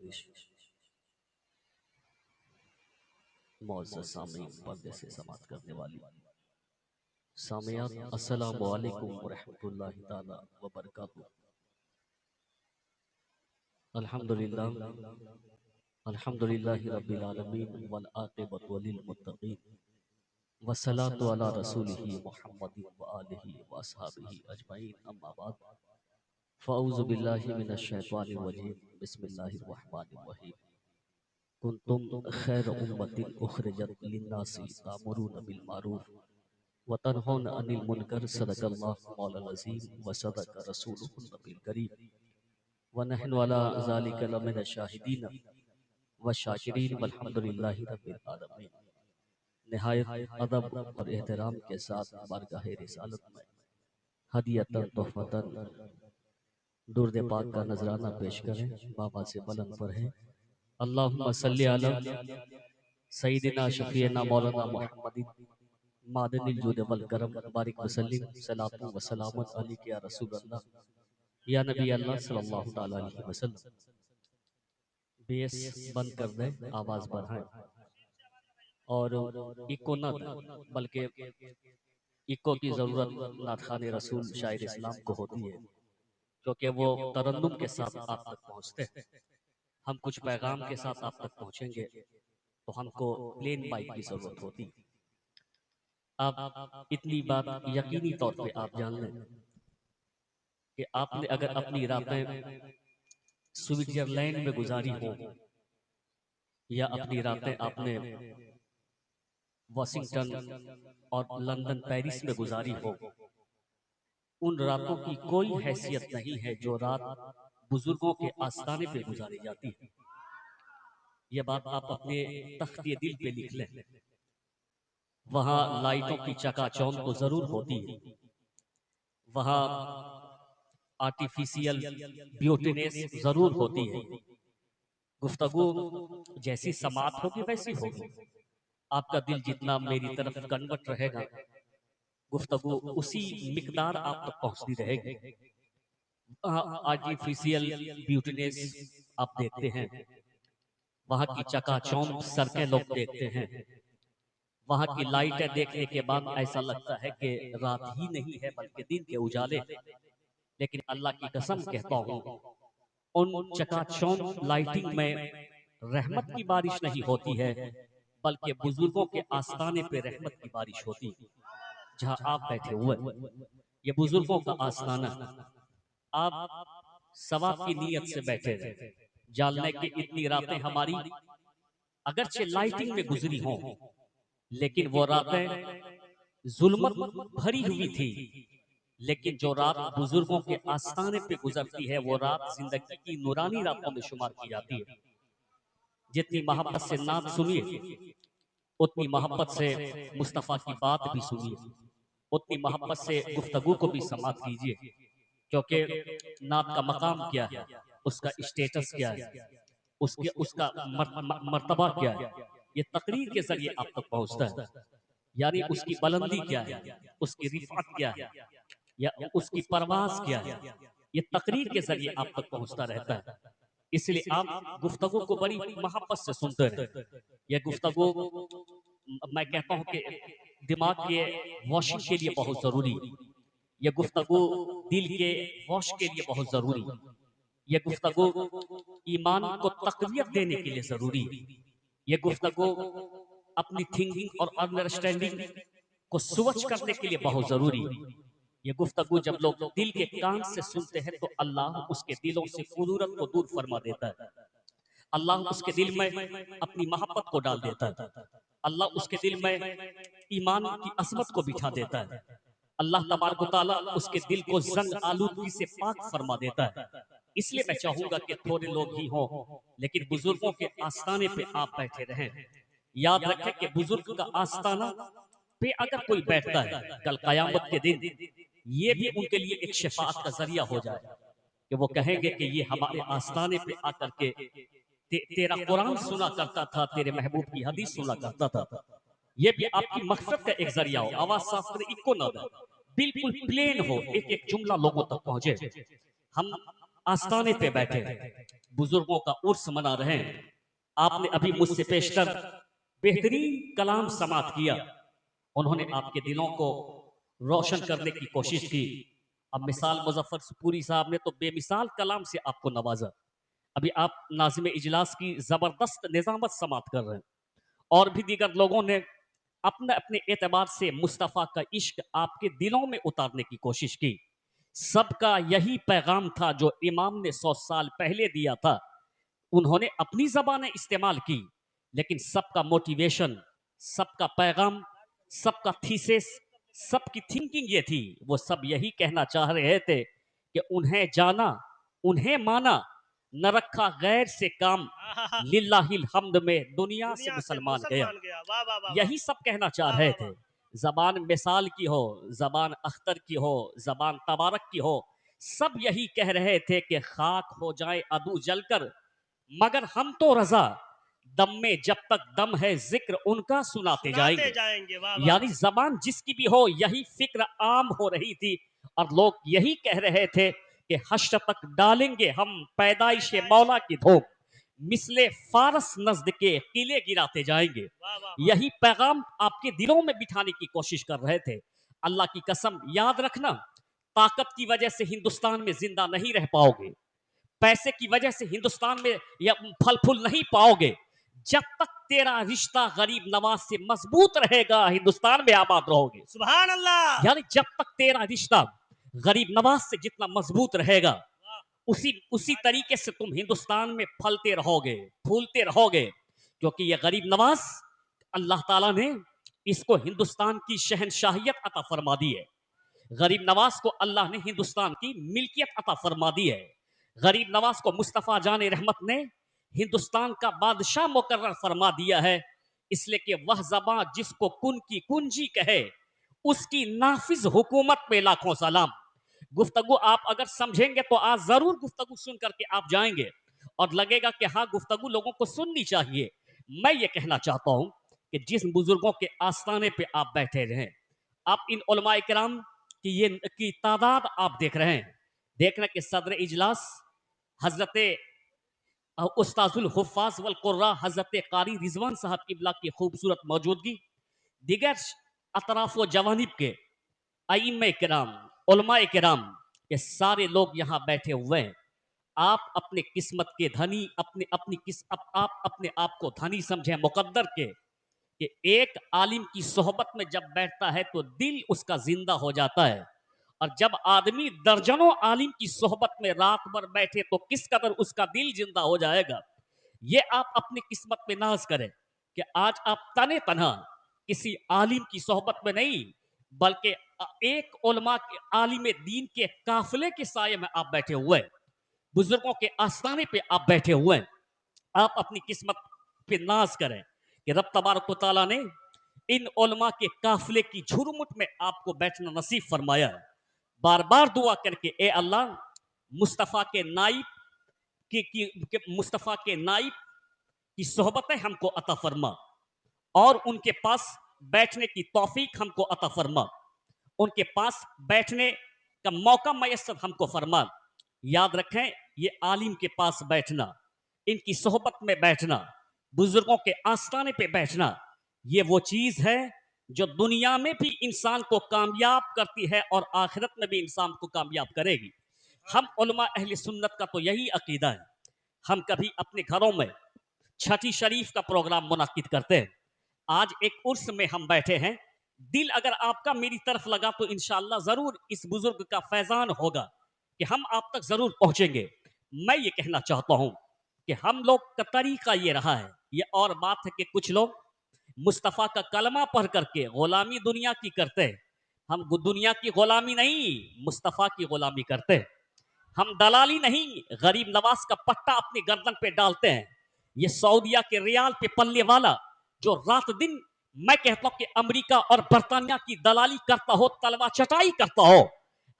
گردش معزز سامعین، پردے سے سماعت کرنے والی سامعات، السلام علیکم ورحمۃ اللہ تعالی وبرکاتہ۔ الحمدللہ الحمدللہ رب العالمین والعاقبۃ للمتقین والصلاۃ علی رسولہ محمد وآلہ واصحابہ اجمعین، اما بعد فاعوذ باللہ من الشیطان الرجیم، بسم اللہ الرحمن الرحیم۔ کنتم خیر امت اخرجت للناس تأمرون بالمعروف وتنہون عن المنکر، صدق اللہ مولا العظیم وصدق رسولہ النبی الکریم، ونحن علی ذلک لمن الشاہدین والشاکرین والحمدللہ رب العالمین۔ نہایت ادب اور احترام کے ساتھ بارگاہ رسالت میں ہدیۃً تحفۃً درود پاک کا نذرانہ پیش کریں۔ بابا سے بلند پڑھیں، اللہم صلی علی سیدنا شفیعنا مولانا محمد معدن الجود والکرم، بارک وسلم صلاۃ و سلام علیک یا رسول اللہ یا نبی اللہ صلی اللہ تعالی علیہ وسلم۔ بیس بند کر دیں، آواز بڑھائیں اور ایکو نہ دیں، بلکہ ایکو کی ضرورت نعت خوان رسول شاعر اسلام کو ہوتی ہے، کیونکہ وہ ترنم کے ساتھ آپ تک پہنچتے ہیں۔ ہم کچھ پیغام کے ساتھ آپ تک پہنچیں گے تو ہم کو پلین مائک کی ضرورت ہوتی۔ آپ اتنی بات یقینی طور پہ آپ جان لیں کہ آپ نے اگر اپنی راتیں سوئٹزرلینڈ میں گزاری ہو یا اپنی راتیں آپ نے واشنگٹن اور لندن پیرس میں گزاری ہو، ان راتوں کی کوئی حیثیت نہیں ہے جو رات بزرگوں کے آستانے پہ گزاری جاتی ہے۔ یہ بات آپ اپنے تخت دل پہ لکھ لیں۔ وہاں لائٹوں کی چکا چوند تو ضرور ہوتی ہے، وہاں آرٹیفیشل بیوٹینس ضرور ہوتی ہے، گفتگو جیسی سماعت ہوگی ویسی ہوگی، آپ کا دل جتنا میری طرف کنورٹ رہے گا گفتگو اسی مقدار آپ تک پہنچتی رہے گی۔ آرٹیفیشل بیوٹینس آپ دیکھتے ہیں، وہاں کی چکا چوند سڑکیں لوگ دیکھتے ہیں، وہاں کی لائٹیں دیکھنے کے بعد ایسا لگتا ہے کہ رات ہی نہیں ہے بلکہ دن کے اجالے۔ لیکن اللہ کی قسم کہتا ہوں، ان چکا چوند لائٹنگ میں رحمت کی بارش نہیں ہوتی ہے بلکہ بزرگوں کے آستانے پہ رحمت کی بارش ہوتی ہے۔ جہاں آپ بیٹھے ہوئے یہ بزرگوں کا آستانہ، آپ ثواب کی نیت سے بیٹھے رہے، جاننے کہ اتنی راتیں ہماری اگرچہ لائٹنگ میں گزری ہوں لیکن وہ راتیں ظلمت بھری ہوئی تھی، لیکن جو رات بزرگوں کے آستانے پہ گزرتی ہے وہ رات زندگی کی نورانی راتوں میں شمار کی جاتی ہے۔ جتنی محبت سے نعت سنیے اتنی محبت سے مصطفیٰ کی بات بھی سنیے، اتنی محبت سے گفتگو کو بھی سماعت کیجیے، کیونکہ نعت کا مقام کیا ہے، اس کا اسٹیٹس کیا ہے، اس کا مرتبہ کیا ہے، یہ تقریر کے ذریعے آپ تک پہنچتا ہے۔ یعنی اس کی بلندی کیا ہے، اس کی رفعت کیا ہے، یا اس کی پرواز کیا ہے، یہ تقریر کے ذریعے آپ تک پہنچتا رہتا ہے۔ اس لیے آپ گفتگو کو بڑی محبت سے سنتے رہیں۔ یہ گفتگو میں کہتا ہوں کہ دماغ کے واشنگ کے لیے بہت ضروری، یہ گفتگو دل کے واش کے لیے بہت ضروری، یہ گفتگو ایمان کو تقویت دینے کے لیے ضروری، یہ گفتگو اپنی تھنکنگ اور انڈرسٹینڈنگ کو سوچ کرنے کے لیے بہت ضروری۔ یہ گفتگو جب لوگ دل کے کان سے سنتے ہیں تو اللہ اس کے دلوں سے کدورت کو دور فرما دیتا ہے، اللہ اس کے دل میں اپنی محبت کو ڈال دیتا ہے، اللہ اس کے دل میں ایمان کی عظمت کو بٹھا دیتا ہے، اللہ تبارک و تعالیٰ اس کے دل کو زنگ آلودگی سے پاک فرما دیتا ہے۔ اس لیے میں چاہوں گا کہ تھوڑے لوگ ہی ہوں لیکن بزرگوں کے آستانے پہ آپ بیٹھے رہیں۔ یاد رکھیں کہ بزرگ کا آستانہ پہ اگر کوئی بیٹھتا ہے کل قیامت کے دن یہ بھی ان کے لیے ایک شفاعت کا ذریعہ ہو جائے کہ وہ کہیں گے کہ یہ ہمارے آستانے پہ آ کر کے تیرا قرآن سنا کرتا تھا، تیرے محبوب کی حدیث سنا کرتا تھا۔ یہ بھی آپ کی مغفرت کا ایک ذریعہ ہو۔ آواز صاف کریں، ایکو نہ دیں، بالکل پلین ہو، ایک ایک جملہ لوگوں تک پہنچے۔ ہم आस्थाने पे बैठे बुजुर्गों का उर्स मना रहे हैं। आपने अभी मुझसे पेशतर बेहतरीन कलाम समात किया। उन्होंने आपके दिलों को रोशन करने की कोशिश की। अब मिसाल मुजफ्फर सुपूरी साहब ने तो बेमिसाल कलाम से आपको नवाजा। अभी आप नाज़िम इजलास की जबरदस्त निजामत समात कर रहे हैं। और भी दीगर लोगों ने अपने अपने एतबार से मुस्तफ़ा का इश्क आपके दिलों में उतारने की कोशिश की। सबका यही पैगाम था जो इमाम ने 100 साल पहले दिया था। उन्होंने अपनी ज़बानें इस्तेमाल की, लेकिन सबका मोटिवेशन, सबका पैगाम, सबका थीसिस, सबकी थिंकिंग ये थी, वो सब यही कहना चाह रहे थे कि उन्हें जाना, उन्हें माना, न रखा गैर से काम, लिल्लाहिल हम्द में दुनिया से मुसलमान गया। वाह वाह वाह यही सब कहना चाह वाह रहे वाह थे। जबान मिसाल की हो, जबान अख्तर की हो, जबान तबारक की हो, सब यही कह रहे थे कि खाक हो जाए अदू जलकर, मगर हम तो रजा, दम में जब तक दम है जिक्र उनका सुनाते सुनाते जाएंगे। जाएंगे। वाह वाह यानी जबान जिसकी भी हो, यही फिक्र आम हो रही थी और लोग यही कह रहे थे कि हश्र तक डालेंगे हम पैदाइश मौला की धूम, मिसले फारस नजद के किले गिराते जाएंगे। वाह वाह यही पैगाम आपके दिलों में बिठाने की कोशिश कर रहे थे। अल्लाह की कसम याद रखना, ताकत की वजह से हिंदुस्तान में जिंदा नहीं रह पाओगे, पैसे की वजह से हिंदुस्तान में या फल फूल नहीं पाओगे। जब तक तेरा रिश्ता गरीब नवाज से मजबूत रहेगा, हिंदुस्तान में आबाद रहोगे। सुभान अल्लाह। यानी जब तक तेरा रिश्ता गरीब नवाज से जितना मजबूत रहेगा, उसी उसी तरीके से तुम हिंदुस्तान में फलते रहोगे, फूलते रहोगे। क्योंकि ये गरीब नवाज, अल्लाह ताला ने इसको हिंदुस्तान की शहनशाहियत अता फरमा दी है। गरीब नवाज को अल्लाह ने हिंदुस्तान की मिल्कियत अता फरमा दी है। गरीब नवाज को मुस्तफ़ा जान रहमत ने हिंदुस्तान का बादशाह मुकर्रर फरमा दिया है। इसलिए कि वह ज़बां जिसको कुन की कुंजी कहे, उसकी नाफिज हुकूमत पे लाखों सलाम। गुफ्तगू आप अगर समझेंगे तो आज जरूर गुफ्तगू सुन करके आप जाएंगे और लगेगा कि हाँ, गुफ्तगू लोगों को सुननी चाहिए। मैं ये कहना चाहता हूं कि जिस बुजुर्गों के आस्थाने पे आप बैठे रहे, आप इन उलमाए किराम की तादाद आप देख रहे हैं। देख रहे हैं कि सदर इजलास हजरत उस्ताजुल हुफ़ाज़ वल कुर्रा हजरत कारी रिजवान साहब किबला की खूबसूरत मौजूदगी, दिगर अतराफ व जवानिब के अइम्मे किराम, उलमाए किराम, ये सारे लोग यहाँ बैठे हुए हैं। आप अपने किस्मत के धनी, अपने अपनी किस आप अपने आप को धनी समझें मुकद्दर के कि एक आलिम की सोहबत में जब बैठता है तो दिल उसका जिंदा हो जाता है। और जब आदमी दर्जनों आलिम की सोहबत में रात भर बैठे तो किस कदर उसका दिल जिंदा हो जाएगा। ये आप अपनी किस्मत में नाज करें कि आज आप तने तनहा किसी आलिम की सोहबत में नहीं, बल्कि एक उलमा के आलिम दीन के काफिले के साये में आप बैठे हुए हैं। बुजुर्गों के आस्थाने पे आप बैठे हुए हैं। आप अपनी किस्मत पे नाज करें कि रब तबारक व तआला ने इन उलमा के काफिले की झुरमुट में आपको बैठना नसीब फरमाया है। बार बार दुआ करके ए अल्लाह, मुस्तफ़ा के नाइब मुस्तफ़ा के नाइब की सोहबतें हमको अता फरमा और उनके पास बैठने की तौफीक हमको अता फरमा, उनके पास बैठने का मौका मैसर हमको फरमा। याद रखें, ये आलिम के पास बैठना, इनकी सोहबत में बैठना, बुजुर्गों के आस्थाने पे बैठना, ये वो चीज है जो दुनिया में भी इंसान को कामयाब करती है और आखिरत में भी इंसान को कामयाब करेगी। हम उलमा अहले सुन्नत का तो यही अकीदा है। हम कभी अपने घरों में छठी शरीफ का प्रोग्राम मुनाकिद करते हैं। आज एक उर्स में हम बैठे हैं। दिल अगर आपका मेरी तरफ लगा तो इंशाअल्लाह जरूर इस बुजुर्ग का फैजान होगा कि हम आप तक जरूर पहुंचेंगे। मैं ये कहना चाहता हूं कि हम लोग का तरीका ये रहा है। ये और बात है कि कुछ लोग मुस्तफ़ा का कलमा पढ़ करके गुलामी दुनिया की करते हैं। हम दुनिया की गुलामी नहीं, मुस्तफ़ा की गुलामी करते हैं। हम दलाली नहीं, गरीब नवाज का पट्टा अपनी गर्दन पे डालते हैं। ये सऊदिया के रियाल पे पलने वाला जो रात दिन, मैं कहता हूं कि अमेरिका और बरतानिया की दलाली करता हो, तलवा चटाई करता हो,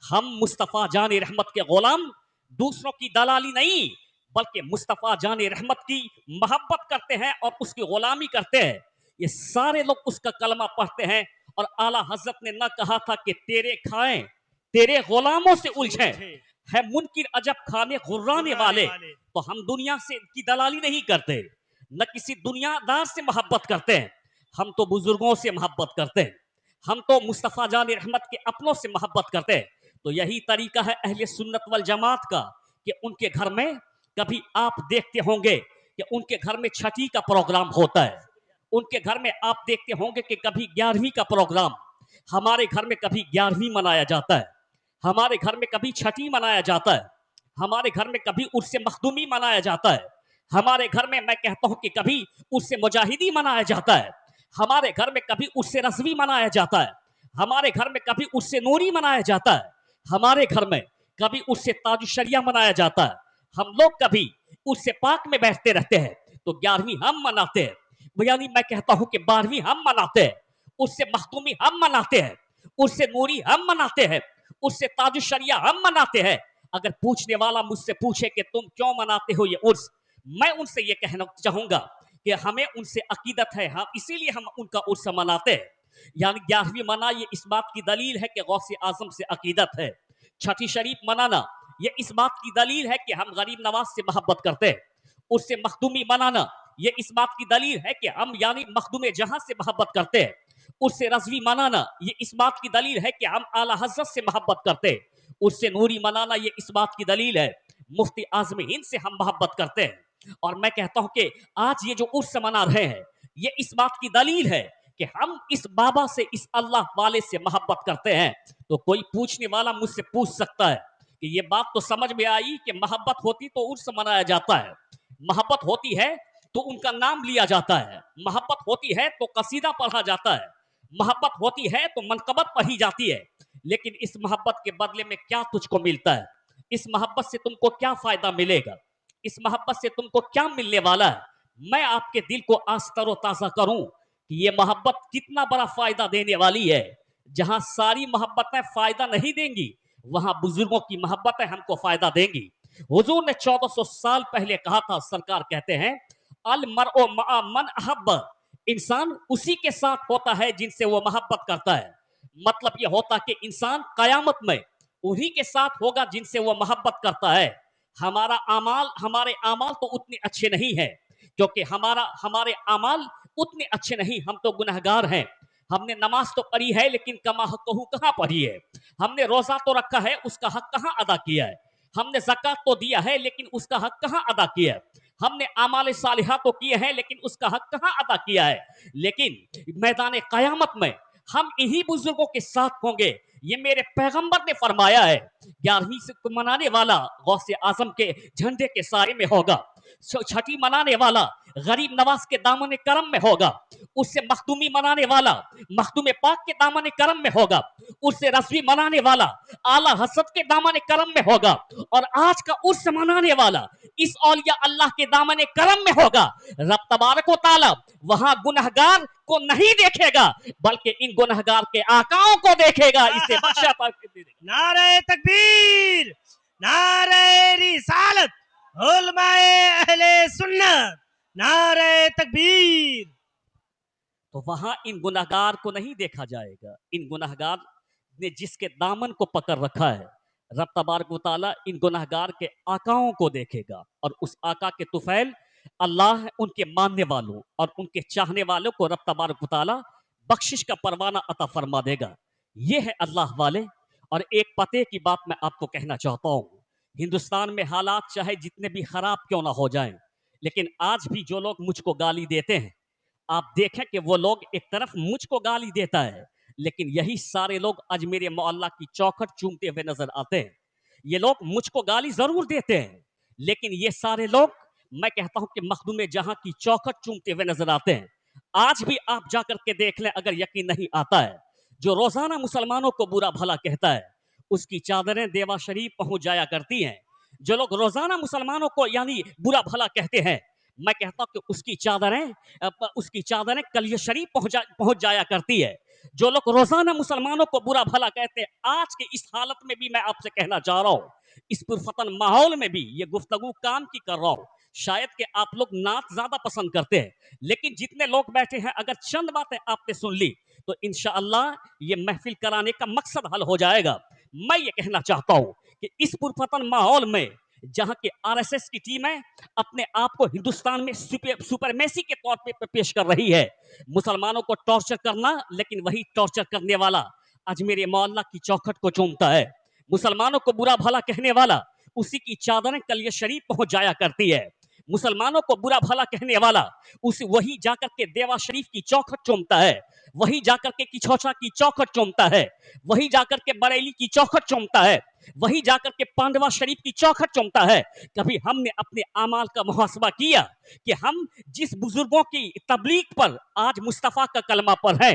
हम मुस्तफ़ा जान रहमत के गुलाम दूसरों की दलाली नहीं, बल्कि मुस्तफ़ा जान रहमत की मोहब्बत करते हैं और उसकी गुलामी करते हैं। ये सारे लोग उसका कलमा पढ़ते हैं और आला हजरत ने न कहा था कि तेरे खाएं, तेरे गुलामों से उलझें, ہے मुनकिर अजब खाने खुर्राने वाले, तो हम दुनिया से की दलाली नहीं करते, न किसी दुनियादार से मोहब्बत करते हैं, हम तो बुजुर्गों से मोहब्बत करते हैं, हम तो मुस्तफ़ा जान रहमत के अपनों से मोहब्बत करते हैं। तो यही तरीका है अहले सुन्नत वल जमात का कि उनके घर में कभी आप देखते होंगे कि उनके घर में छठी का प्रोग्राम होता है, उनके घर में आप देखते होंगे कि कभी 11वीं का प्रोग्राम, हमारे घर में कभी 11वीं मनाया जाता है, हमारे घर में कभी छठी मनाया जाता है, हमारे घर में कभी उर्से मखदूमी मनाया जाता है, हमारे घर में मैं कहता हूं कि कभी उर्से मुजाहिदी मनाया जाता है, हमारे घर में कभी उर्से रज़वी मनाया जाता है, हमारे घर में कभी उर्से नूरी मनाया जाता है, हमारे घर में कभी उर्से ताजुशरिया मनाया जाता है, हम लोग कभी उर्से पाक में बैठते रहते हैं, तो 11वीं हम मनाते हैं, यानी मैं कहता हूं कि 12वीं हम मनाते हैं, उससे मखदूमी हम मनाते हैं, उससे नूरी हम मनाते हैं, उससे ताजुशरिया हम मनाते हैं। अगर पूछने वाला मुझसे पूछे कि तुम क्यों मनाते हो ये उर्स, मैं उनसे ये कहना चाहूंगा कि हमें उनसे अकीदत है, हम इसीलिए हम उनका उर्स मनाते हैं। यानी 11वीं मना ये इस बात की दलील है कि गौसे आजम से अकीदत है। छठी शरीफ मनाना ये इस बात की दलील है कि हम गरीब नवाज से मोहब्बत करते हैं। उससे मखदूमी मनाना ये इस बात की दलील है कि हम यानी मखदूम जहां से मोहब्बत करते हैं। उससे रज़वी मनाना ये इस बात की दलील है कि हम आला हज़रत से मोहब्बत करते हैं। उससे नूरी मनाना ये इस बात की दलील है मुफ्ती आज़म हिंद से हम मोहब्बत करते हैं। और मैं कहता हूं कि आज ये जो उर्स मना रहे हैं ये इस बात की दलील है कि हम इस बाबा से, इस अल्लाह वाले से मोहब्बत करते हैं। तो कोई पूछने वाला मुझसे पूछ सकता है कि ये बात तो समझ में आई कि मोहब्बत होती तो उर्स मनाया जाता है, मोहब्बत होती है तो उनका नाम लिया जाता है, मोहब्बत होती है तो कसीदा पढ़ा जाता है, मोहब्बत होती है तो मनकबत पढ़ी जाती है, लेकिन इस मोहब्बत के बदले में क्या तुझको मिलता है, इस मोहब्बत से तुमको क्या फायदा मिलेगा, इस मोहब्बत से तुमको क्या मिलने वाला है। मैं आपके दिल को आज तरोताजा करूं कि ये मोहब्बत कितना बड़ा फायदा देने वाली है। जहां सारी मोहब्बतें फायदा नहीं देंगी, वहां बुजुर्गों की मोहब्बतें हमको फायदा देंगी। हुजूर ने 1400 साल पहले कहा था, सरकार कहते हैं अल मरओ मआ मन अहब्ब, इंसान उसी के साथ होता है जिनसे वो मोहब्बत करता है। मतलब ये होता कि इंसान कयामत में उन्हीं के साथ होगा जिनसे वो मोहब्बत करता है। हमारे अमाल तो उतने अच्छे नहीं है, क्योंकि हमारे अमाल उतने अच्छे नहीं, हम तो गुनहगार हैं। हमने नमाज तो पढ़ी है लेकिन कमा हक़हू कहाँ पढ़ी है, हमने रोजा तो रखा है उसका हक कहाँ अदा किया है, हमने ज़कात तो दिया है लेकिन उसका हक कहाँ अदा किया है, हमने आमाल सालिहा तो किए हैं लेकिन उसका हक कहाँ अदा किया है। लेकिन मैदान क़यामत में हम इन्हीं बुजुर्गों के साथ होंगे। ये मेरे पैगंबर ने फरमाया है, 11वीं से मनाने वाला गौसे आजम के झंडे के साए में होगा, छठी मनाने वाला गरीब नवाज के दामन करम में होगा, उससे मखदूमी मनाने वाला मखदूम पाक के दामन करम में होगा, उससे रस्वी मनाने वाला आला हसरत के दामन करम में होगा, और आज का उर्स मनाने वाला इस औलिया अल्लाह के दामन करम में होगा। रब तबारक व तआला वहां गुनहगार को नहीं देखेगा बल्कि इन गुनहगार के आकाओं को देखेगा, इसे बख्शा नारे तकबीर, नारे रिसालत, उलमाए अहले सुन्नत, नारे तकबीर। तो वहां इन गुनहगार को नहीं देखा जाएगा। इन गुनहगार ने जिसके दामन को पकड़ रखा है, रब तबारक व तआला इन गुनहगार के आकाओं को देखेगा, और उस आका के तुफैल अल्लाह उनके मानने वालों और उनके चाहने वालों को रब तबारक व तआला बख्शिश का परवाना अता फरमा देगा। ये है अल्लाह वाले। और एक पते की बात मैं आपको कहना चाहता हूँ, हिंदुस्तान में हालात चाहे जितने भी खराब क्यों ना हो जाएं, लेकिन आज भी जो लोग मुझको गाली देते हैं, आप देखें कि वो लोग एक तरफ मुझको गाली देता है, लेकिन यही सारे लोग आज मेरे मोहल्ला की चौखट चूमते हुए नजर आते हैं। ये लोग मुझको गाली जरूर देते हैं, लेकिन ये सारे लोग मैं कहता हूं कि मखदूम जहां की चौखट चूमते हुए नजर आते हैं। आज भी आप जाकर के देख लें, अगर यकीन नहीं आता है, जो रोजाना मुसलमानों को बुरा भला कहता है उसकी चादरें देवा शरीफ पहुंच जाया करती हैं। जो लोग रोजाना मुसलमानों को यानी बुरा भला कहते हैं, मैं कहता हूं कि उसकी चादरें कलिया शरीफ पहुंच जाया करती है। जो लोग रोजाना मुसलमानों को बुरा भला कहते हैं, आज के इस हालत में भी मैं आपसे कहना चाह रहा हूं, इस पुरफतन माहौल में भी ये गुफ्तगू काम की कर रहा हूं। शायद कि आप लोग नात ज्यादा पसंद करते हैं, लेकिन जितने लोग बैठे हैं अगर चंद बातें आपने सुन ली तो इंशाअल्लाह ये महफिल कराने का मकसद हल हो जाएगा। मैं ये कहना चाहता हूं कि इस पुरपतन माहौल में जहां के आरएसएस की टीमें अपने आप को हिंदुस्तान में सुपरमेसी के तौर पे पेश कर रही है, मुसलमानों को टॉर्चर करना, लेकिन वही टॉर्चर करने वाला आज मेरे मोहल्ला की चौखट को चूमता है। मुसलमानों को बुरा भला कहने वाला उसी की चादरें कलिया शरीफ पहुंच जाया करती है। मुसलमानों को बुरा भला कहने वाला उसी वही जाकर के देवा शरीफ की चौखट चूमता है, वही जाकर के किछौछा की चौखट चूमता है, वही जाकर के बरेली की चौखट चूमता है, वही जाकर के पांडवा शरीफ की चौखट चूमता है। कभी हमने अपने अमाल का मुहासबा किया कि हम जिस बुजुर्गों की तबलीग पर आज मुस्तफा का कलमा पर है,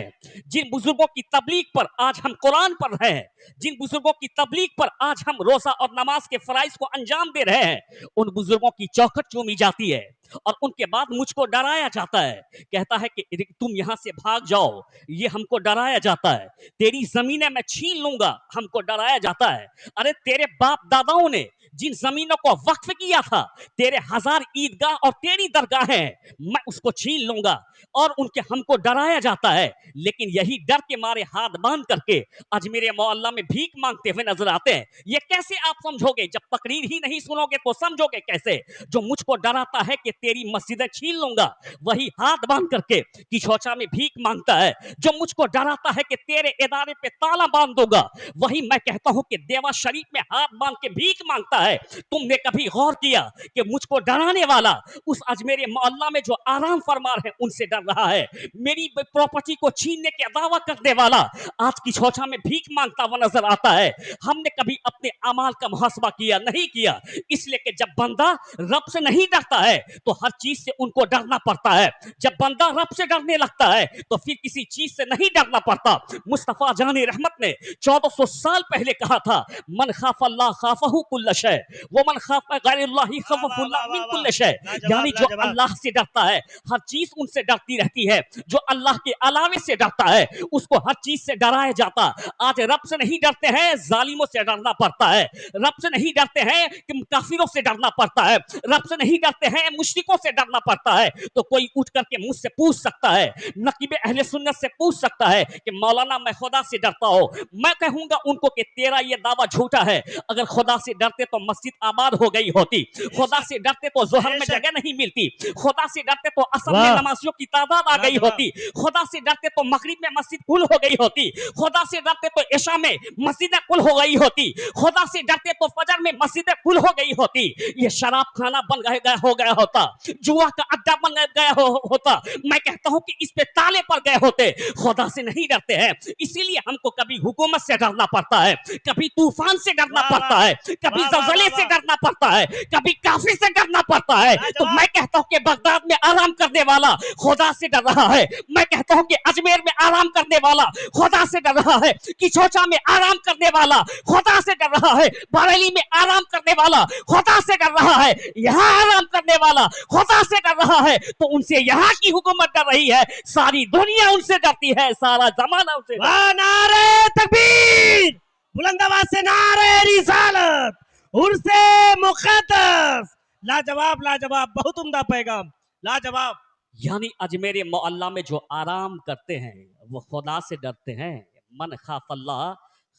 जिन बुजुर्गों की तबलीग पर आज हम कुरान पर हैं, जिन बुजुर्गों की तबलीग पर आज हम रोजा और नमाज के फराइज को अंजाम दे रहे हैं, उन बुजुर्गों की चौखट चूमी जाती है और उनके बाद मुझको डराया जाता है। कहता है कि तुम यहां से भाग जाओ, ये हमको डराया जाता है। तेरी जमीनें मैं छीन लूंगा, हमको डराया जाता है। अरे तेरे बाप दादाओं ने जिन जमीनों को वक्फ किया था, तेरे हजार ईदगाह और तेरी दरगाहें, मैं उसको छीन लूंगा और उनके हमको डराया जाता है। लेकिन यही डर के मारे हाथ बांध करके आज मेरे मोहल्ला में भीख मांगते हुए नजर आते हैं। ये कैसे आप समझोगे? जब तकरीर ही नहीं सुनोगे तो समझोगे कैसे? जो मुझको डराता है कि तेरी मस्जिदें छीन लूंगा, वही हाथ बांध करके किछौछा में भीख मांगता है। जो मुझको डराता है कि तेरे इदारे पे ताला बांध दूंगा, वही मैं कहता हूं कि देवा शरीफ में हाथ बांध के भीख मांगता है। तुमने कभी गौर किया कि मुझको डराने वाला उस आज मेरे मोहल्ला में जो आराम फरमार है उनसे डर रहा है? मेरी प्रॉपर्टी को छीनने के दावा करने वाला आज किछौछा में भीख मांगता हुआ नजर आता है। हमने कभी अपने अमाल का मुहासबा किया? नहीं किया। इसलिए कि जब बंदा रब से नहीं डरता है तो हर चीज से उनको डरना पड़ता है। जब बंदा रब से डरने लगता है तो फिर किसी चीज से नहीं डरना पड़ता। मुस्तफा जानी रहमत ने 1400 साल पहले कहा था, मन खाफ अल्लाह खाफहू कुल्ल शै व मन खाफ गैरुल्लाहि खवफुल्लाह मिन कुल्ल शै। यानी जो अल्लाह से डरता है हर चीज उनसे डरती रहती है, जो अल्लाह के अलावे से डरता है उसको हर चीज से डराया जाता। आज रब से नहीं डरते हैं, जालिमों से डरना पड़ता है। रब से नहीं डरते हैं कि काफिरों से डरना पड़ता है। रब से नहीं डरते हैं, मुश्रिकों से डरना पड़ता है। तो कोई उठ करके मुझसे पूछ सकता है, नकीब अहले सुन्नत से पूछ सकता है कि मौलाना मैं खुदा से डरता हूं। मैं कहूंगा उनको कि तेरा ये दावा झूठा है। अगर खुदा से डरते तो मस्जिद आबाद हो गई होती, खुदा से डरते तो जोहर में जगह नहीं मिलती, खुदा से डरते तो असर में नमाजियों की तादाद आ गई होती, खुदा से डरते तो मगरिब में मस्जिद फुल हो गई होती, खुदा से डरते तो इशा में मस्जिदें फुल हो गई होती, खुदा से डरते तो फजर में मस्जिदें फुल हो गई होती। ये शराब खाना बन गया हो गया होता, जुआ का अड्डा बन गया होता। मैं कहता हूं कि इस पे ताले पड़ गए होते। खुदा से नहीं डरते हैं, इसीलिए हमको कभी हुकूमत से डरना पड़ता है, कभी तूफान से डरना पड़ता है, कभी ज़लज़ले से डरना पड़ता है, कभी काफिर से डरना पड़ता है। तो मैं कहता हूं कि बगदाद में आराम करने वाला खुदा से डर रहा है। मैं कहता हूं कि अजमेर में आराम करने वाला खुदा से डर रहा है, किछौछा में आराम करने वाला खुदा से डर रहा है, बरेली में आराम करने वाला खुदा से डर रहा है, यहाँ आराम करने वाला खुदा से डर रहा है। तो उनसे यहाँ की हुकूमत डर रही है, सारी दुनिया उनसे डरती है, सारा जमाना उनसे। नारे तकबीर, बुलंद आवाज से नारे रिसालत, उर्से मुक़द्दस। लाजवाब लाजवाब, बहुत उम्दा पैगाम, लाजवाब। यानी अजमेर मोहल्ला में जो आराम करते हैं वो खुदा से डरते हैं। मन खाफ अल्लाह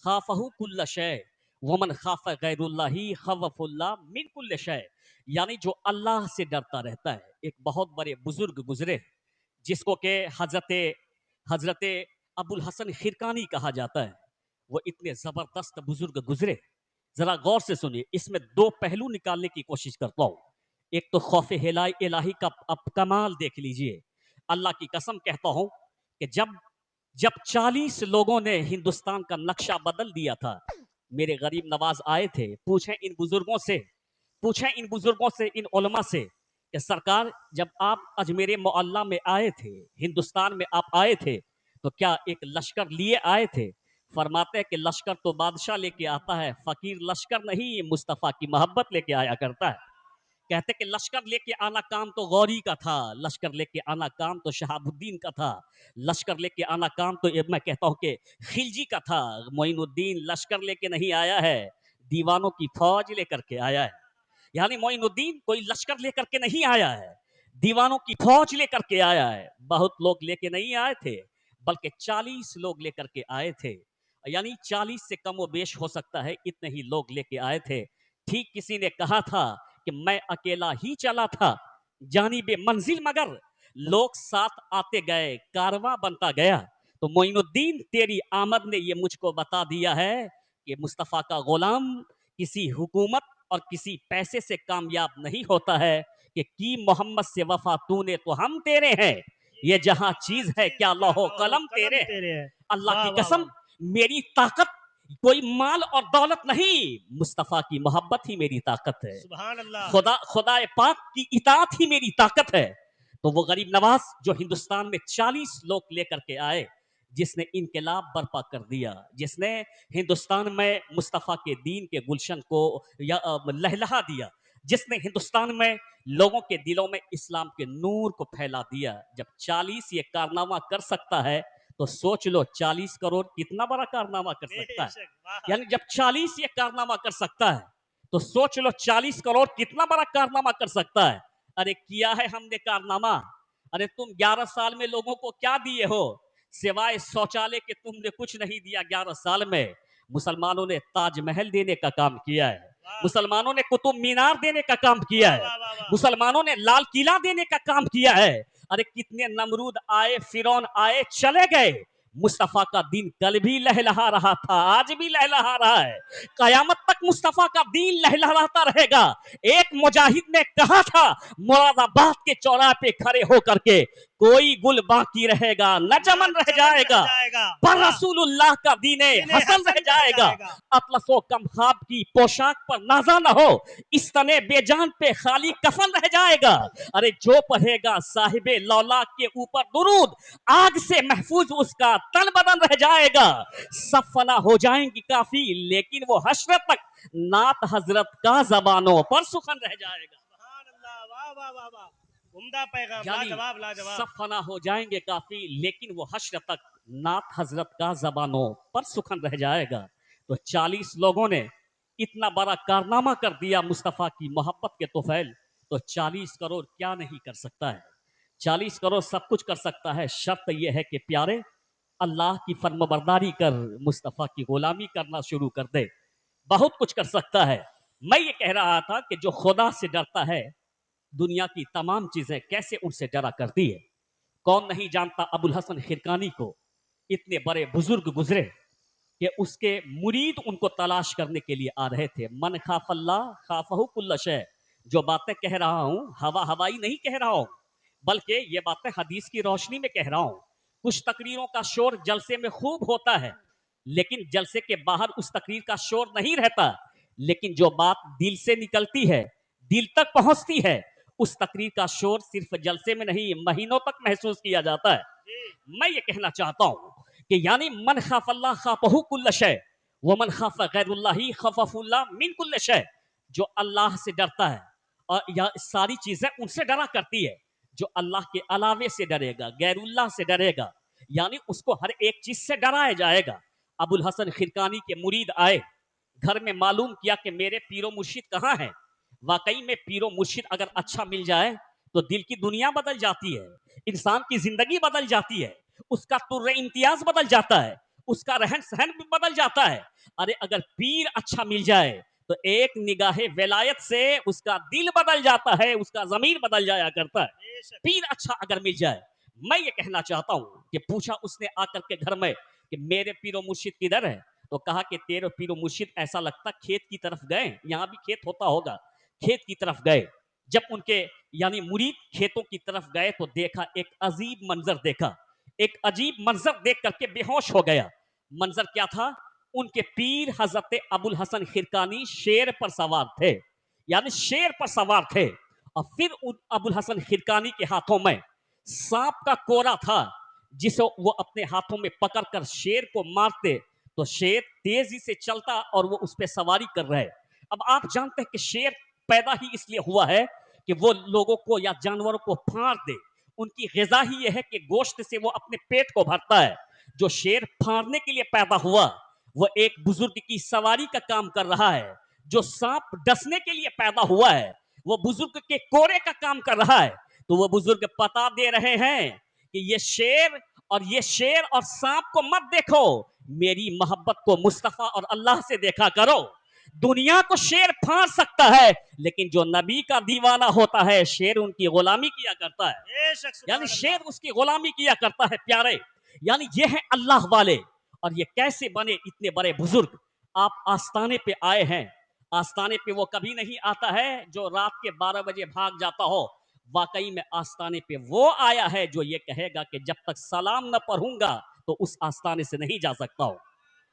खाफहू कुल्ल शै व मन खाफ गैरुल्लाही खवफुल्लाह मिन कुल्ल शै। यानी जो अल्लाह से डरता रहता है। एक बहुत बड़े बुजुर्ग गुजरे जिसको के हजरत हजरत अबुल हसन खिरकानी कहा जाता है। वो इतने जबरदस्त बुजुर्ग गुजरे, जरा गौर से सुनिए, इसमें दो पहलू निकालने की कोशिश करता हूं। एक तो खौफ इलाही का अब कमाल देख लीजिए। अल्लाह की कसम कहता हूं कि जब जब 40 लोगों ने हिंदुस्तान का नक्शा बदल दिया था, मेरे गरीब नवाज आए थे। पूछें इन बुजुर्गों से, इन उलमा से कि सरकार जब आप अजमेर मोहल्ला में आए थे, हिंदुस्तान में आप आए थे, तो क्या एक लश्कर लिए आए थे? फरमाते हैं कि लश्कर तो बादशाह लेके आता है, फकीर लश्कर नहीं, मुस्तफ़ा की मोहब्बत लेके आया करता है। कहते कि लश्कर लेके आना काम तो गौरी का था, लश्कर लेके आना काम तो शहाबुद्दीन का था, लश्कर लेके आना काम तो मैं कहता हूं कि खिलजी का था। मोइनुद्दीन लश्कर लेके नहीं आया है, दीवानों की फौज लेकर के आया है। यानी मोइनुद्दीन कोई लश्कर लेकर के नहीं आया है, दीवानों की फौज लेकर के आया है। बहुत लोग लेके नहीं आए थे, बल्कि 40 लोग लेकर के आए थे। यानी 40 से कम व बेश हो सकता है, इतने ही लोग लेके आए थे। ठीक किसी ने कहा था कि मैं अकेला ही चला था जानिबे मंजिल, मगर लोग साथ आते गए, कारवां बनता गया। तो मोइनुद्दीन तेरी आमद ने ये मुझको बता दिया है कि मुस्तफ़ा का गुलाम किसी हुकूमत और किसी पैसे से कामयाब नहीं होता है, कि की मोहम्मद से वफा तूने तो हम तेरे हैं, ये जहां चीज है क्या लौहो कलम तेरे हैं। तेरे हैं। अल्लाह वाह की वाह कसम, वाह, मेरी ताकत कोई माल और दौलत नहीं, मुस्तफा की मोहब्बत ही मेरी ताकत है। सुभान अल्लाह। खुदा पाक की इताअत ही मेरी ताकत है। तो वो गरीब नवाज जो हिंदुस्तान में 40 लोग लेकर के आए, जिसने इनकलाब बर्पा कर दिया, जिसने हिंदुस्तान में मुस्तफ़ा के दीन के गुलशन को लहलहा दिया, जिसने हिंदुस्तान में लोगों के दिलों में इस्लाम के नूर को फैला दिया। जब 40 ये कारनामा कर सकता है, तो सोच लो 40 करोड़ कितना बड़ा कारनामा कर सकता है। बेशक, वाह। यानी जब 40 ये कारनामा कर सकता है, तो सोच लो 40 करोड़ कितना बड़ा कारनामा कर सकता है। अरे किया है हमने कारनामा। अरे तुम 11 साल में लोगों को क्या दिए हो, सिवाय शौचालय के तुमने कुछ नहीं दिया। 11 साल में मुसलमानों ने ताजमहल देने का काम किया है, वाह मुसलमानों ने कुतुब मीनार देने का काम किया वाह है, वाह वाह वाह। मुसलमानों ने लाल किला देने का काम किया है। अरे कितने नमरूद आए, फिरौन आए, चले गए, मुस्तफा का दीन कल भी लहलहा रहा था, आज भी लहलहा रहा है, कयामत तक मुस्तफा का दीन लहलहाता रहेगा। एक मुजाहिद ने कहा था मुरादाबाद के चौराहे पे खड़े होकर के, कोई गुल बाकी रहेगा न ना चमन रह चमन रह जाएगा, जाएगा, पर वाह। रसूलुल्लाह का दीने दीने हसन रह हसन रह जाएगा। जाएगा। अतलसो कम खाब की पोशाक पर नाजा न हो, इस तने बेजान पे खाली कफन रह जाएगा। अरे जो पढ़ेगा साहिबे लौला के ऊपर दुरूद, आग से महफूज उसका तन बदन रह जाएगा। सब फना हो जाएंगी काफी, लेकिन वो हश्र तक नात हजरत का जबानों पर सुखन रह जाएगा। सुभान अल्लाह, वाह वाह वाह वाह, उम्दा पैगाम, यानी लाजवाब लाजवाब। सब फना हो जाएंगे काफी, लेकिन वो हश्र तक नात हजरत का जबानों पर सुखन रह जाएगा। तो 40 लोगों ने इतना बड़ा कारनामा कर दिया मुस्तफ़ा की मोहब्बत के तोफैल, तो 40 करोड़ क्या नहीं कर सकता है। 40 करोड़ सब कुछ कर सकता है, शर्त यह है कि प्यारे अल्लाह की फर्मबरदारी कर, मुस्तफ़ा की गुलामी करना शुरू कर दे, बहुत कुछ कर सकता है। मैं ये कह रहा था कि जो खुदा से डरता है, दुनिया की तमाम चीजें कैसे उनसे डरा करती है। कौन नहीं जानता अबुल हसन खिरकानी को, इतने बड़े बुजुर्ग गुजरे कि उसके मुरीद उनको तलाश करने के लिए आ रहे थे। मन खाफल्ला खाफहु कुल्ल शय, जो बातें कह रहा हूं हवा हवाई नहीं कह रहा हूं, बल्कि ये बातें हदीस की रोशनी में कह रहा हूं। कुछ तकरीरों का शोर जलसे में खूब होता है, लेकिन जलसे के बाहर उस तकरीर का शोर नहीं रहता। लेकिन जो बात दिल से निकलती है, दिल तक पहुंचती है, उस तकरीर का शोर सिर्फ जलसे में नहीं, महीनों तक महसूस किया जाता है। मैं ये कहना चाहता हूं कि यानी मन खाफल्ला खाफहु कुल्ल शय, वो मन खाफ गैरुल्लाही खफफुल्ला मिन कुल्ल शय, जो अल्लाह से डरता है और यह सारी चीजें उनसे डरा करती है। जो अल्लाह के अलावे से डरेगा, गैरुल्लाह से डरेगा, यानी उसको हर एक चीज से डराया जाएगा। अबुल हसन खिरकानी के मुरीद आए, घर में मालूम किया कि मेरे पीरो मुर्शिद कहाँ हैं। वाकई में पीरो मुर्शिद अगर अच्छा मिल जाए तो दिल की दुनिया बदल जाती है, इंसान की जिंदगी बदल जाती है, उसका तुर्रे इम्तियाज बदल जाता है, उसका रहन सहन भी बदल जाता है। अरे अगर पीर अच्छा मिल जाए तो एक निगाहे वेलायत से उसका दिल बदल जाता है, उसका जमीर बदल जाया करता है। बेशक, पीर अच्छा अगर मिल जाए, मैं ये कहना चाहता हूं कि पूछा उसने आकर के घर में कि मेरे पीरो मुर्शिद किधर है, तो कहा कि तेरे पीरो मुर्शिद ऐसा लगता खेत की तरफ गए, यहां भी खेत होता होगा, खेत की तरफ गए। जब उनके यानी मुरीद खेतों की तरफ गए तो देखा एक अजीब मंजर देखा, एक अजीब मंजर देख करके बेहोश हो गया। मंजर क्या था, उनके पीर हजरत अबुल हसन खिरकानी शेर पर सवार थे, यानी शेर पर सवार थे। और फिर उन अबुल हसन खिरकानी के हाथों में सांप का कोरा था, जिसे वो अपने हाथों में पकड़कर शेर को मारते तो शेर तेजी से चलता और वो उस पर सवारी कर रहे। अब आप जानते हैं कि शेर पैदा ही इसलिए हुआ है कि वो लोगों को या जानवरों को फाड़ दे, उनकी ग़िज़ा ही यह है कि गोश्त से वो अपने पेट को भरता है। जो शेर फाड़ने के लिए पैदा हुआ, वो एक बुजुर्ग की सवारी का काम कर रहा है। जो सांप डसने के लिए पैदा हुआ है, वो बुजुर्ग के कोरे का काम कर रहा है। तो वो बुजुर्ग बता दे रहे हैं कि ये शेर اور یہ شیر اور سانپ کو مت دیکھو، میری محبت کو مصطفیٰ اور اللہ سے دیکھا کرو۔ دنیا کو شیر پھاڑ سکتا ہے، لیکن جو نبی کا دیوانہ ہوتا ہے شیر ان کی غلامی کیا کرتا ہے، بے شک یعنی سبحان شیر اللہ۔ اس کی غلامی کیا کرتا ہے پیارے۔ یعنی یہ ہے اللہ والے، اور یہ کیسے بنے اتنے بڑے بزرگ؟ آپ آستانے پہ آئے ہیں، آستانے پہ وہ کبھی نہیں آتا ہے جو رات کے 12 بجے بھاگ جاتا ہو، واقعی میں آستانے پہ وہ آیا ہے جو یہ کہے گا کہ جب تک سلام نہ پڑھوں گا تو اس آستانے سے نہیں جا سکتا ہوں۔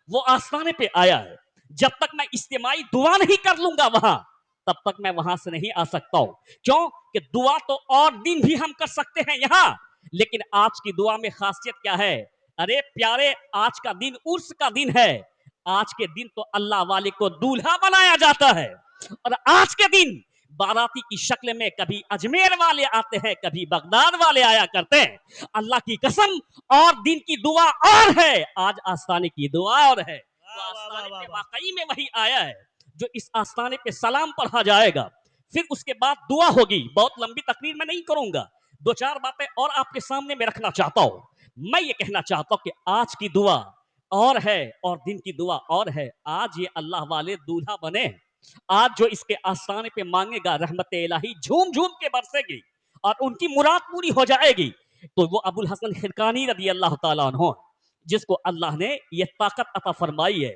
وہ آستانے پہ آیا ہے، جب تک میں اجتماعی دعا نہیں کر لوں گا وہاں، تب تک میں وہاں سے نہیں آ سکتا ہوں۔ کیوں کہ دعا تو اور دن بھی ہم کر سکتے ہیں یہاں، لیکن آج کی دعا میں خاصیت کیا ہے؟ ارے پیارے، آج کا دن عرس کا دن ہے، آج کے دن تو اللہ والے کو دولہا بنایا جاتا ہے، اور آج کے دن باراتی کی شکل میں کبھی اجمیر والے آتے ہیں، کبھی بغداد والے آیا کرتے ہیں۔ اللہ کی قسم، اور دن کی دعا اور ہے، آج آستانے کی دعا اور ہے۔ تو واہ واہ واہ آستانے واہ پہ واہ۔ واقعی میں وہی آیا ہے جو اس آستانے پہ سلام پڑھا جائے گا، پھر اس کے بعد دعا ہوگی۔ بہت لمبی تقریر میں نہیں کروں گا، دو چار باتیں اور آپ کے سامنے میں رکھنا چاہتا ہوں۔ میں یہ کہنا چاہتا ہوں کہ آج کی دعا اور ہے اور دن کی دعا اور ہے۔ آج یہ اللہ والے دولہا بنے، آج جو اس کے آستانے پہ مانگے گا رحمت الہی جھوم جھوم کے برسے گی اور ان کی مراد پوری ہو جائے گی۔ تو وہ ابو الحسن خرقانی رضی اللہ تعالیٰ عنہ، جس کو اللہ نے یہ طاقت عطا فرمائی ہے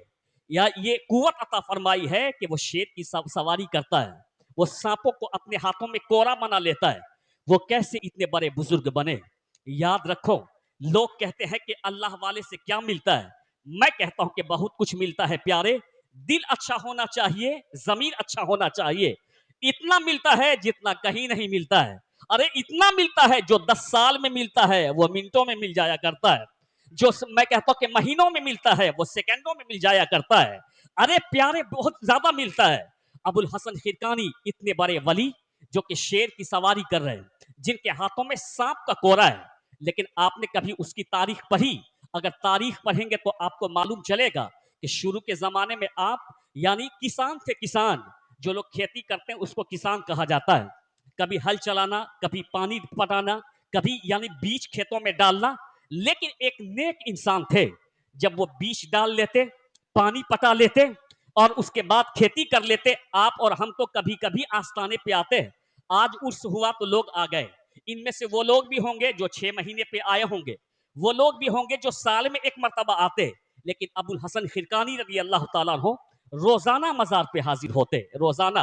یا یہ قوت عطا فرمائی ہے کہ وہ شیر کی سواری کرتا ہے، وہ سانپوں کو اپنے ہاتھوں میں کوڑا بنا لیتا ہے، وہ کیسے اتنے بڑے بزرگ بنے؟ یاد رکھو، لوگ کہتے ہیں کہ اللہ والے سے کیا ملتا ہے؟ میں کہتا ہوں کہ بہت کچھ ملتا ہے پیارے۔ دل اچھا ہونا چاہیے، ضمیر اچھا ہونا چاہیے۔ اتنا ملتا ہے جتنا کہیں نہیں ملتا ہے۔ ارے اتنا ملتا ہے جو 10 سال میں ملتا ہے وہ منٹوں میں مل جایا کرتا ہے، جو میں کہتا ہوں کہ مہینوں میں ملتا ہے وہ سیکنڈوں میں مل جایا کرتا ہے۔ ارے پیارے، بہت زیادہ ملتا ہے۔ ابو الحسن خرقانی اتنے بڑے ولی جو کہ شیر کی سواری کر رہے ہیں، جن کے ہاتھوں میں سانپ کا کوڑا ہے، لیکن آپ نے کبھی اس کی تاریخ پڑھی؟ اگر تاریخ پڑھیں گے تو آپ کو معلوم چلے گا کہ شروع کے زمانے میں آپ یعنی کسان تھے، کسان جو لوگ کھیتی کرتے ہیں اس کو کسان کہا جاتا ہے۔ کبھی ہل چلانا، کبھی پانی پٹانا، کبھی یعنی بیج کھیتوں میں ڈالنا، لیکن ایک نیک انسان تھے۔ جب وہ بیج ڈال لیتے، پانی پٹا لیتے اور اس کے بعد کھیتی کر لیتے، آپ اور ہم تو کبھی کبھی آستانے پہ آتے ہیں۔ آج عرس ہوا تو لوگ آ گئے، ان میں سے وہ لوگ بھی ہوں گے جو 6 مہینے پہ آئے ہوں گے، وہ لوگ بھی ہوں گے جو سال میں ایک مرتبہ آتے، لیکن ابو الحسن خرقانی رضی اللہ تعالیٰ عنہ روزانہ مزار پہ حاضر ہوتے، روزانہ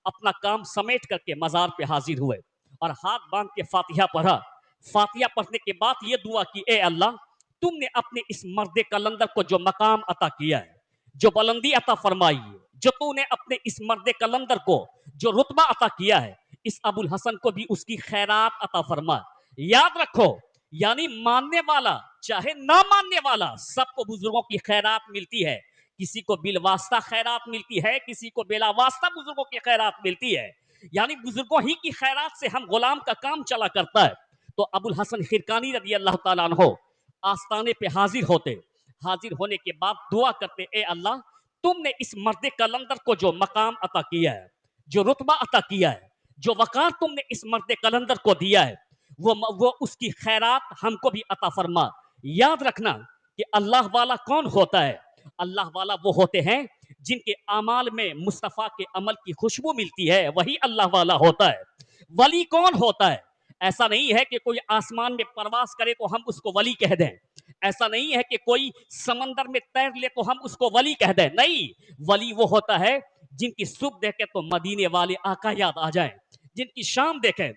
اپنا کام سمیٹ کر کے مزار پہ حاضر ہوئے اور ہاتھ باندھ کے فاتحہ پڑھا۔ فاتحہ پڑھنے کے بعد یہ دعا کی، اے اللہ، تم نے اپنے اس مرد کلندر کو جو مقام عطا کیا ہے، جو بلندی عطا فرمائی ہے، جو تو نے اپنے اس مرد کلندر کو جو رتبہ عطا کیا ہے، اس ابو الحسن کو بھی اس کی خیرات عطا فرما۔ یاد رکھو، یعنی ماننے والا چاہے نہ ماننے والا، سب کو بزرگوں کی خیرات ملتی ہے۔ کسی کو بالواسطہ خیرات ملتی ہے، کسی کو بلا واسطہ بزرگوں کی خیرات ملتی ہے، یعنی بزرگوں ہی کی خیرات سے ہم غلام کا کام چلا کرتا ہے۔ تو ابو الحسن خرقانی رضی اللہ تعالیٰ عنہ آستانے پہ حاضر ہوتے، حاضر ہونے کے بعد دعا کرتے، اے اللہ، تم نے اس مرد کلندر کو جو مقام عطا کیا ہے، جو رتبہ عطا کیا ہے، جو وقار تم نے اس مرد کلندر کو دیا ہے، وہ اس کی خیرات ہم کو بھی عطا فرما۔ یاد رکھنا کہ اللہ والا کون ہوتا ہے؟ اللہ والا وہ ہوتے ہیں جن کے اعمال میں مصطفیٰ کے عمل کی خوشبو ملتی ہے، وہی اللہ والا ہوتا ہے۔ ولی کون ہوتا ہے؟ ایسا نہیں ہے کہ کوئی آسمان میں پرواز کرے تو ہم اس کو ولی کہہ دیں، ایسا نہیں ہے کہ کوئی سمندر میں تیر لے تو ہم اس کو ولی کہہ دیں، نہیں۔ ولی وہ ہوتا ہے جن کی صبح دیکھے تو مدینے والے آقا یاد آ جائیں، جن کی شام دیکھیں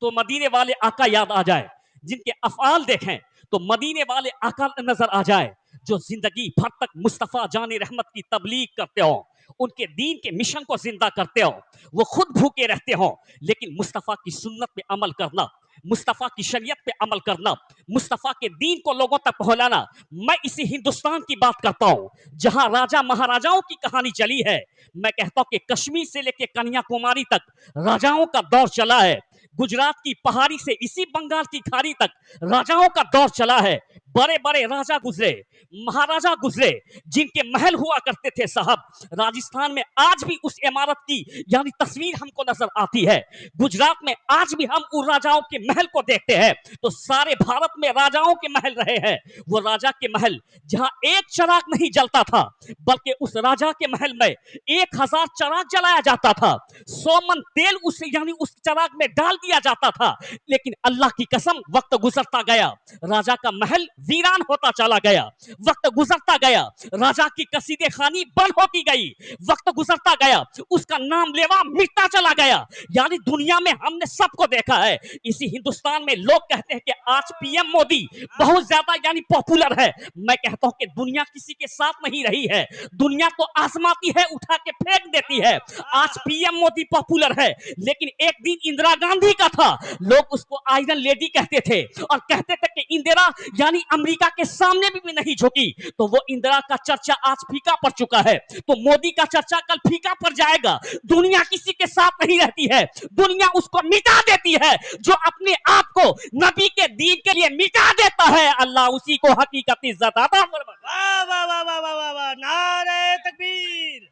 تو مدینے والے آقا یاد آ جائے، جن کے افعال دیکھیں تو مدینے والے آقا نظر آ جائے، جو زندگی بھر تک مصطفیٰ جان رحمت کی تبلیغ کرتے ہوں، ان کے دین کے مشن کو زندہ کرتے ہوں، وہ خود بھوکے رہتے ہوں، لیکن مصطفیٰ کی سنت پہ عمل کرنا، مصطفیٰ کی شریعت پہ عمل کرنا، مصطفیٰ کے دین کو لوگوں تک پہنچانا۔ میں اسی ہندوستان کی بات کرتا ہوں جہاں راجا مہاراجاؤں کی کہانی چلی ہے۔ میں کہتا ہوں کہ کشمیر سے لے کے کنیا کماری تک راجاؤں کا دور چلا ہے، گجرات کی پہاڑی سے اسی بنگال کی کھاڑی تک راجاؤں کا دور چلا ہے۔ बड़े बड़े राजा गुजरे, महाराजा गुजरे, जिनके महल हुआ करते थे साहब। राजस्थान में आज भी उस इमारत की यानी तस्वीर हमको नजर आती है। गुजरात में आज भी हम उन राजाओं के महल को देखते हैं। तो सारे भारत में राजाओं के महल रहे हैं। वो राजा के महल जहां एक चिराग नहीं जलता था, बल्कि उस राजा के महल में 1000 चिराग जलाया जाता था। 100 मन तेल उस यानी उस चिराग में डाल दिया जाता था। लेकिन अल्लाह की कसम, वक्त गुजरता गया, राजा का महल वीरान होता चला गया। वक्त गुजरता गया, राजा की कसीदे खानी बंद होती गई। वक्त गुजरता गया, उसका नाम लेवा मिटता चला गया। यानी दुनिया में हमने सबको देखा है। इसी हिंदुस्तान में लोग कहते हैं कि आज पीएम मोदी बहुत ज्यादा यानी पॉपुलर है। मैं कहता हूं कि दुनिया किसी के साथ नहीं रही है। दुनिया तो आजमाती है, उठा के फेंक देती है। आज पीएम मोदी पॉपुलर है, लेकिन एक दिन इंदिरा गांधी का था, लोग उसको आयरन लेडी कहते थे और कहते थे कि इंदिरा यानी अमेरिका के सामने भी नहीं झुकी। तो वो इंदिरा का चर्चा आज फीका पड़ चुका है, तो मोदी का चर्चा कल फीका पड़ जाएगा। दुनिया किसी के साथ नहीं रहती है, दुनिया उसको मिटा देती है। जो अपने आप को नबी के दीन के लिए मिटा देता है, अल्लाह उसी को हकीकत इज्जत अता फरमाए। वाह वाह वाह वाह वाह वाह वाह, नारे तकबीर,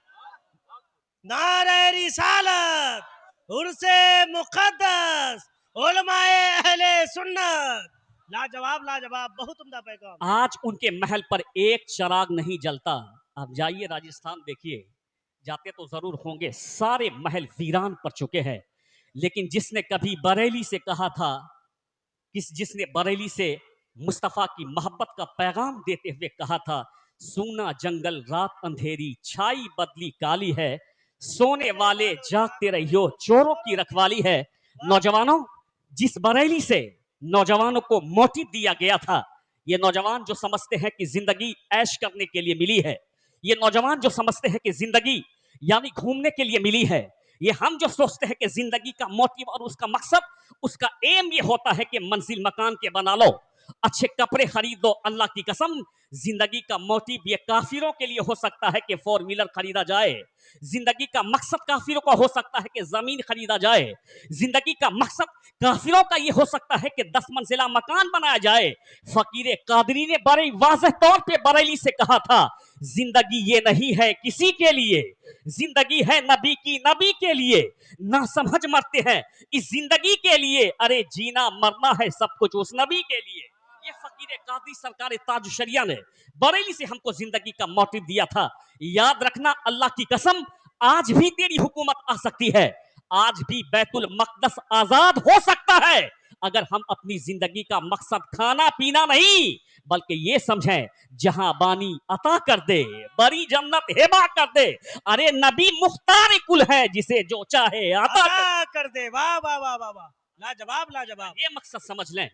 नारे रिसालत, उर्से मुक़द्दस, उलमाए अहले सुन्नत। लाजवाब लाजवाब, बहुत उम्दा पैगाम। आज उनके महल पर एक चिराग नहीं जलता। आप जाइए राजस्थान देखिए, जाते तो जरूर होंगे, सारे महल वीरान पड़ चुके हैं। लेकिन जिसने कभी बरेली से कहा था, जिसने बरेली से मुस्तफा की मोहब्बत का पैगाम देते हुए कहा था, सूना जंगल रात अंधेरी छाई बदली काली है, सोने वाले जागते रहियो चोरों की रखवाली है। नौजवानों, जिस बरेली से नौजवानों को मोटिव दिया गया था, ये नौजवान जो समझते हैं कि जिंदगी ऐश करने के लिए मिली है, ये नौजवान जो समझते हैं कि जिंदगी यानी घूमने के लिए मिली है, ये हम जो सोचते हैं कि जिंदगी का मोटिव और उसका मकसद, उसका एम ये होता है कि मंजिल मकान के बना लो, अच्छे कपड़े खरीद लो। अल्लाह की कसम, जिंदगी का मोटिव ये काफिरों के लिए हो सकता है कि 4 व्हीलर खरीदा जाए। जिंदगी का मकसद काफिरों का हो सकता है कि जमीन खरीदा जाए। जिंदगी का मकसद काफिरों का ये हो सकता है कि 10 मंजिला मकान बनाया जाए। फकीर कादरी ने बड़े वाज़ेह तौर पे बरेली से कहा था, जिंदगी ये नहीं है किसी के लिए, जिंदगी है नबी की, नबी के लिए। ना समझ मरते हैं इस जिंदगी के लिए, अरे जीना मरना है सब कुछ उस नबी के लिए। ये फकीर कादरी सरकार ताज शरिया ने बरेली से हमको जिंदगी का मोटिव दिया था। याद रखना, अल्लाह की कसम, आज भी तेरी हुकूमत आ सकती है, आज भी बैतुल मक़दस आजाद हो सकता है, अगर हम अपनी जिंदगी का मकसद खाना पीना नहीं, बल्कि ये समझें जहां बानी अता कर दे, बड़ी जन्नत हेबा कर दे। अरे नबी मुख्तार कुल है, जिसे जो चाहे अता कर दे। वाह वाह वाह वाह वाह, लाजवाब लाजवाब। ये मकसद समझ लें।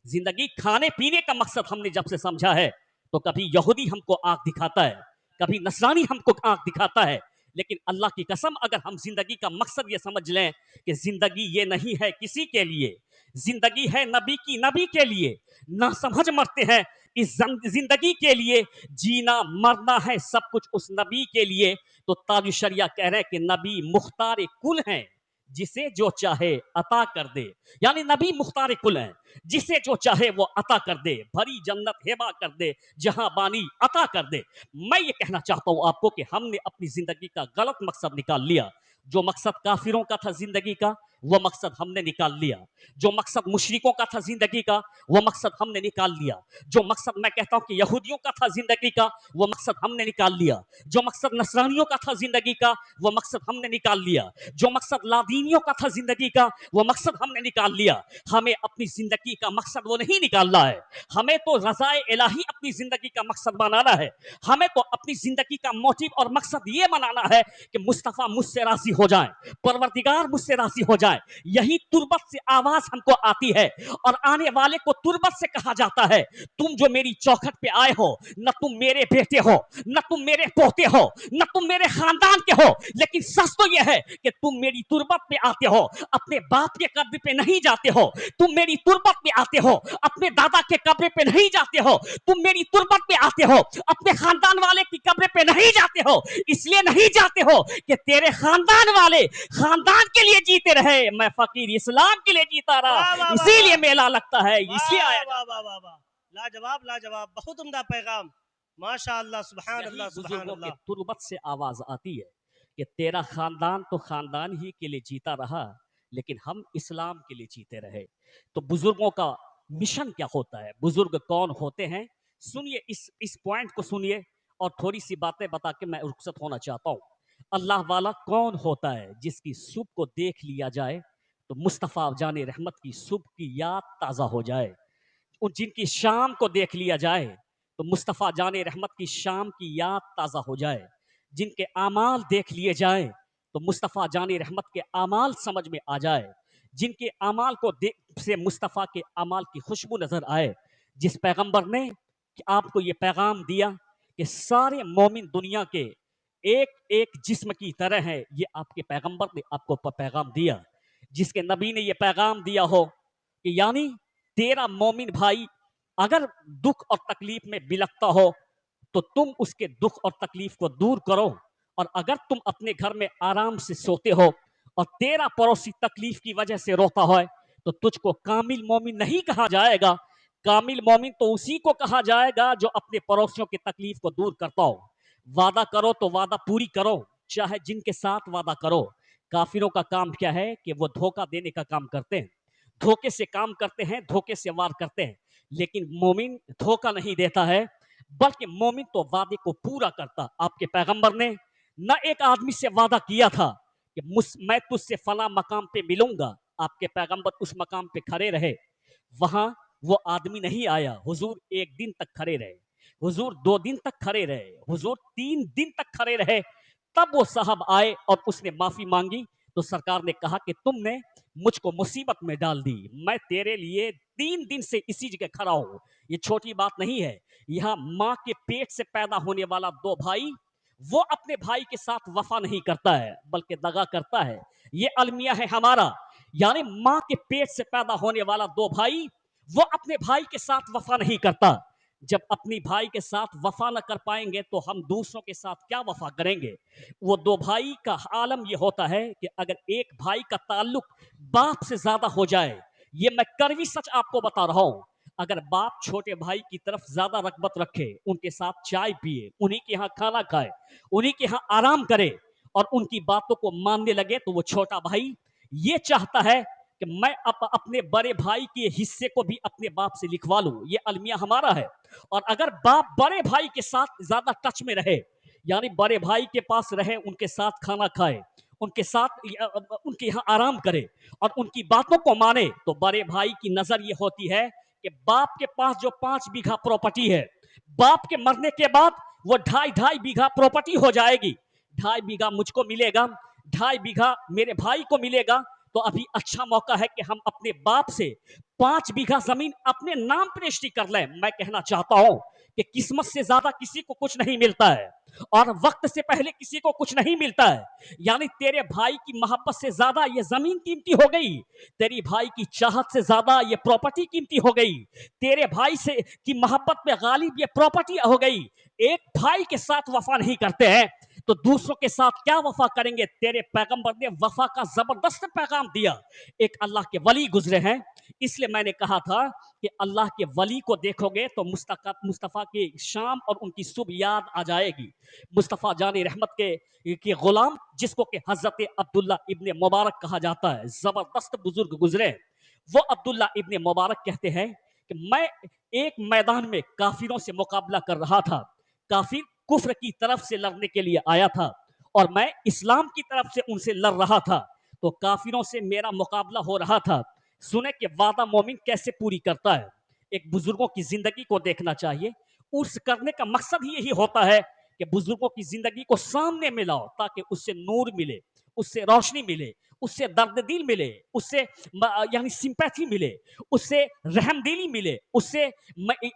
जिंदगी खाने पीने का मकसद हमने जब से समझा है, तो कभी यहूदी हमको आंख दिखाता है, कभी नसरानी हमको आंख दिखाता है, लेकिन अल्लाह की कसम, अगर हम जिंदगी का मकसद ये समझ लें कि जिंदगी ये नहीं है किसी के लिए, जिंदगी है नबी की, नबी के लिए। ना समझ मरते हैं इस जिंदगी के लिए, जीना मरना है सब कुछ उस नबी के लिए। तो ताज शरिया कह रहे हैं कि नबी मुख्तार कुल हैं, जिसे जो चाहे अता कर दे। यानी नबी मुख्तार कुल है, जिसे जो चाहे वो अता कर दे, भरी जन्नत हेबा कर दे, जहां बानी अता कर दे। मैं ये कहना चाहता हूं आपको कि हमने अपनी जिंदगी का गलत मकसद निकाल लिया। जो मकसद काफिरों का था जिंदगी का, वो मकसद हमने निकाल लिया। जो मकसद मुशरिकों का था जिंदगी का, वो मकसद हमने निकाल लिया। जो मकसद मैं कहता हूं कि यहूदियों का था जिंदगी का, वो मकसद हमने निकाल लिया। जो मकसद नसरानियों का था जिंदगी का, वो मकसद हमने निकाल लिया। जो मकसद लादीनियों का था जिंदगी का, वो मकसद हमने निकाल लिया। हमें अपनी जिंदगी का मकसद वो नहीं निकालना है, हमें तो रज़ाए इलाही अपनी जिंदगी का मकसद बनाना है। हमें तो अपनी जिंदगी का मोटिव और मकसद ये बनाना है कि मुस्तफा मुझसे राजी हो जाए, परवरदिगार मुझसे राजी हो जाए। यही तुरबत से आवाज हमको आती है, और आने वाले को तुरबत से कहा जाता है, तुम जो मेरी चौखट पे आए हो, न तुम मेरे बेटे हो, न तुम मेरे पोते हो, न तुम मेरे खानदान के हो, लेकिन सच तो यह है कि तुम मेरी तुरबत पे आते हो, अपने बाप के कब्र पे नहीं जाते हो। तुम मेरी तुरबत पे आते हो, अपने दादा के कब्र पे नहीं जाते हो। तुम मेरी तुरबत पे आते हो, अपने खानदान वाले की कब्र पे नहीं जाते हो। इसलिए नहीं जाते हो कि तेरे खानदान वाले खानदान के लिए जीते रहे, मैं फकीर इस्लाम के लिए जीता वाह, वाह, रहा, वाह, इसीलिए वाह। मेला लगता है, इसलिए वाह आया वाह वाह वाह वाह, لاجواب لاجواب، بہت عمدہ پیغام، ماشاء اللہ، سبحان یہی اللہ سبحان بزرگوں کے اللہ۔ تربت سے آواز آتی ہے کہ تیرا خاندان تو خاندان ہی کے لیے جیتا رہا، لیکن ہم اسلام کے لیے جیتے رہے۔ تو بزرگوں کا مشن کیا ہوتا ہے، بزرگ کون ہوتے ہیں؟ سنیے، اس پوائنٹ کو سنیے اور تھوڑی سی باتیں بتا کے میں رخصت ہونا چاہتا ہوں۔ اللہ والا کون ہوتا ہے؟ جس کی صبح کو دیکھ لیا جائے تو مصطفیٰ جان رحمت کی صبح کی یاد تازہ ہو جائے، اور جن کی شام کو دیکھ لیا جائے تو مصطفیٰ جان رحمت کی شام کی یاد تازہ ہو جائے، جن کے اعمال دیکھ لیے جائیں تو مصطفیٰ جان رحمت کے اعمال سمجھ میں آ جائے، جن کے اعمال کو دیکھ سے مصطفیٰ کے اعمال کی خوشبو نظر آئے۔ جس پیغمبر نے کہ آپ کو یہ پیغام دیا کہ سارے مومن دنیا کے ایک ایک جسم کی طرح ہے، یہ آپ کے پیغمبر نے آپ کو پیغام دیا۔ جس کے نبی نے یہ پیغام دیا ہو کہ یعنی تیرا مومن بھائی اگر دکھ اور تکلیف میں بلکتا ہو تو تم اس کے دکھ اور تکلیف کو دور کرو، اور اگر تم اپنے گھر میں آرام سے سوتے ہو اور تیرا پڑوسی تکلیف کی وجہ سے روتا ہے تو تجھ کو کامل مومن نہیں کہا جائے گا۔ کامل مومن تو اسی کو کہا جائے گا جو اپنے پڑوسیوں کی تکلیف کو دور کرتا ہو۔ وعدہ کرو تو وعدہ پوری کرو، چاہے جن کے ساتھ وعدہ کرو۔ کافروں کا کام کیا ہے کہ وہ دھوکہ دینے کا کام کرتے ہیں، دھوکے سے کام کرتے ہیں، دھوکے سے وار کرتے ہیں، لیکن مومن دھوکہ نہیں دیتا ہے، بلکہ مومن تو وعدے کو پورا کرتا۔ آپ کے پیغمبر نے نہ ایک آدمی سے وعدہ کیا تھا کہ میں تجھ سے فلاں مقام پہ ملوں گا، آپ کے پیغمبر اس مقام پہ کھڑے رہے، وہاں وہ آدمی نہیں آیا، حضور ایک دن تک کھڑے رہے، حضور 2 دن تک کھڑے رہے، حضور 3 دن تک کھڑے رہے، تب وہ صاحب آئے اور اس نے معافی مانگی تو سرکار نے کہا کہ تم نے مجھ کو مصیبت میں ڈال دی، میں تیرے لیے 3 دن سے اسی جگہ کھڑا ہوں۔ یہ چھوٹی بات نہیں ہے، یہاں ماں کے پیٹ سے پیدا ہونے والا 2 بھائی وہ اپنے بھائی کے ساتھ وفا نہیں کرتا ہے بلکہ دغا کرتا ہے۔ یہ المیہ ہے ہمارا، یعنی ماں کے پیٹ سے پیدا ہونے والا 2 بھائی وہ اپنے بھائی کے ساتھ وفا نہیں کرتا۔ جب اپنی بھائی کے ساتھ وفا نہ کر پائیں گے تو ہم دوسروں کے ساتھ کیا وفا کریں گے؟ وہ 2 بھائی کا عالم یہ ہوتا ہے کہ اگر ایک بھائی کا تعلق باپ سے زیادہ ہو جائے، یہ میں کڑوی سچ آپ کو بتا رہا ہوں، اگر باپ چھوٹے بھائی کی طرف زیادہ رغبت رکھے، ان کے ساتھ چائے پیے، انہی کے ہاں کھانا کھائے، انہی کے ہاں آرام کرے اور ان کی باتوں کو ماننے لگے، تو وہ چھوٹا بھائی یہ چاہتا ہے کہ میں اپنے بڑے بھائی کے حصے کو بھی اپنے باپ سے لکھوا لوں۔ یہ المیہ ہمارا ہے۔ اور اگر باپ بڑے بھائی کے ساتھ زیادہ ٹچ میں رہے، یعنی بڑے بھائی کے پاس رہے، ان کے ساتھ کھانا کھائے، ان کے ساتھ ان کے یہاں آرام کرے اور ان کی باتوں کو مانے، تو بڑے بھائی کی نظر یہ ہوتی ہے کہ باپ کے پاس جو 5 بیگھہ پراپرٹی ہے، باپ کے مرنے کے بعد وہ 2.5 بیگھہ پراپرٹی ہو جائے گی۔ 2.5 بیگھہ مجھ کو ملے گا، 2.5 بیگھہ میرے بھائی کو ملے گا، تو ابھی اچھا موقع ہے کہ ہم اپنے باپ سے 5 بیگھہ زمین اپنے نام پر رجسٹری کر لیں۔ میں کہنا چاہتا ہوں کہ قسمت سے زیادہ کسی کو کچھ نہیں ملتا ہے اور وقت سے پہلے کسی کو کچھ نہیں ملتا ہے، یعنی تیرے بھائی کی محبت سے زیادہ یہ زمین قیمتی ہو گئی، تیری بھائی کی چاہت سے زیادہ یہ پراپرٹی قیمتی ہو گئی، تیرے بھائی سے کی محبت میں غالب یہ پراپرٹی ہو گئی۔ ایک بھائی کے ساتھ وفا نہیں کرتے ہیں تو دوسروں کے ساتھ کیا وفا کریں گے؟ تیرے پیغمبر نے وفا کا زبردست پیغام دیا۔ ایک اللہ کے ولی گزرے ہیں، اس لیے میں نے کہا تھا کہ اللہ کے ولی کو دیکھو گے تو مصطفیٰ کی شام اور ان کی صبح یاد آ جائے گی۔ مصطفیٰ جان رحمت کے غلام جس کو کہ حضرت عبداللہ ابن مبارک کہا جاتا ہے، زبردست بزرگ گزرے، وہ عبداللہ ابن مبارک کہتے ہیں کہ میں ایک میدان میں کافروں سے مقابلہ کر رہا تھا، کافر کفر کی طرف سے لڑنے کے لیے آیا تھا اور میں اسلام کی طرف سے ان سے لڑ رہا تھا، تو کافروں سے میرا مقابلہ ہو رہا تھا۔ سنیں کہ وعدہ مومن کیسے پوری کرتا ہے۔ ایک بزرگوں کی زندگی کو دیکھنا چاہیے، اس کرنے کا مقصد ہی یہی ہوتا ہے کہ بزرگوں کی زندگی کو سامنے میں لاؤ تاکہ اس سے نور ملے، اس سے روشنی ملے، اس سے درد دل ملے، اس سے یعنی سمپیتھی ملے، اس سے رحم دلی ملے، اس سے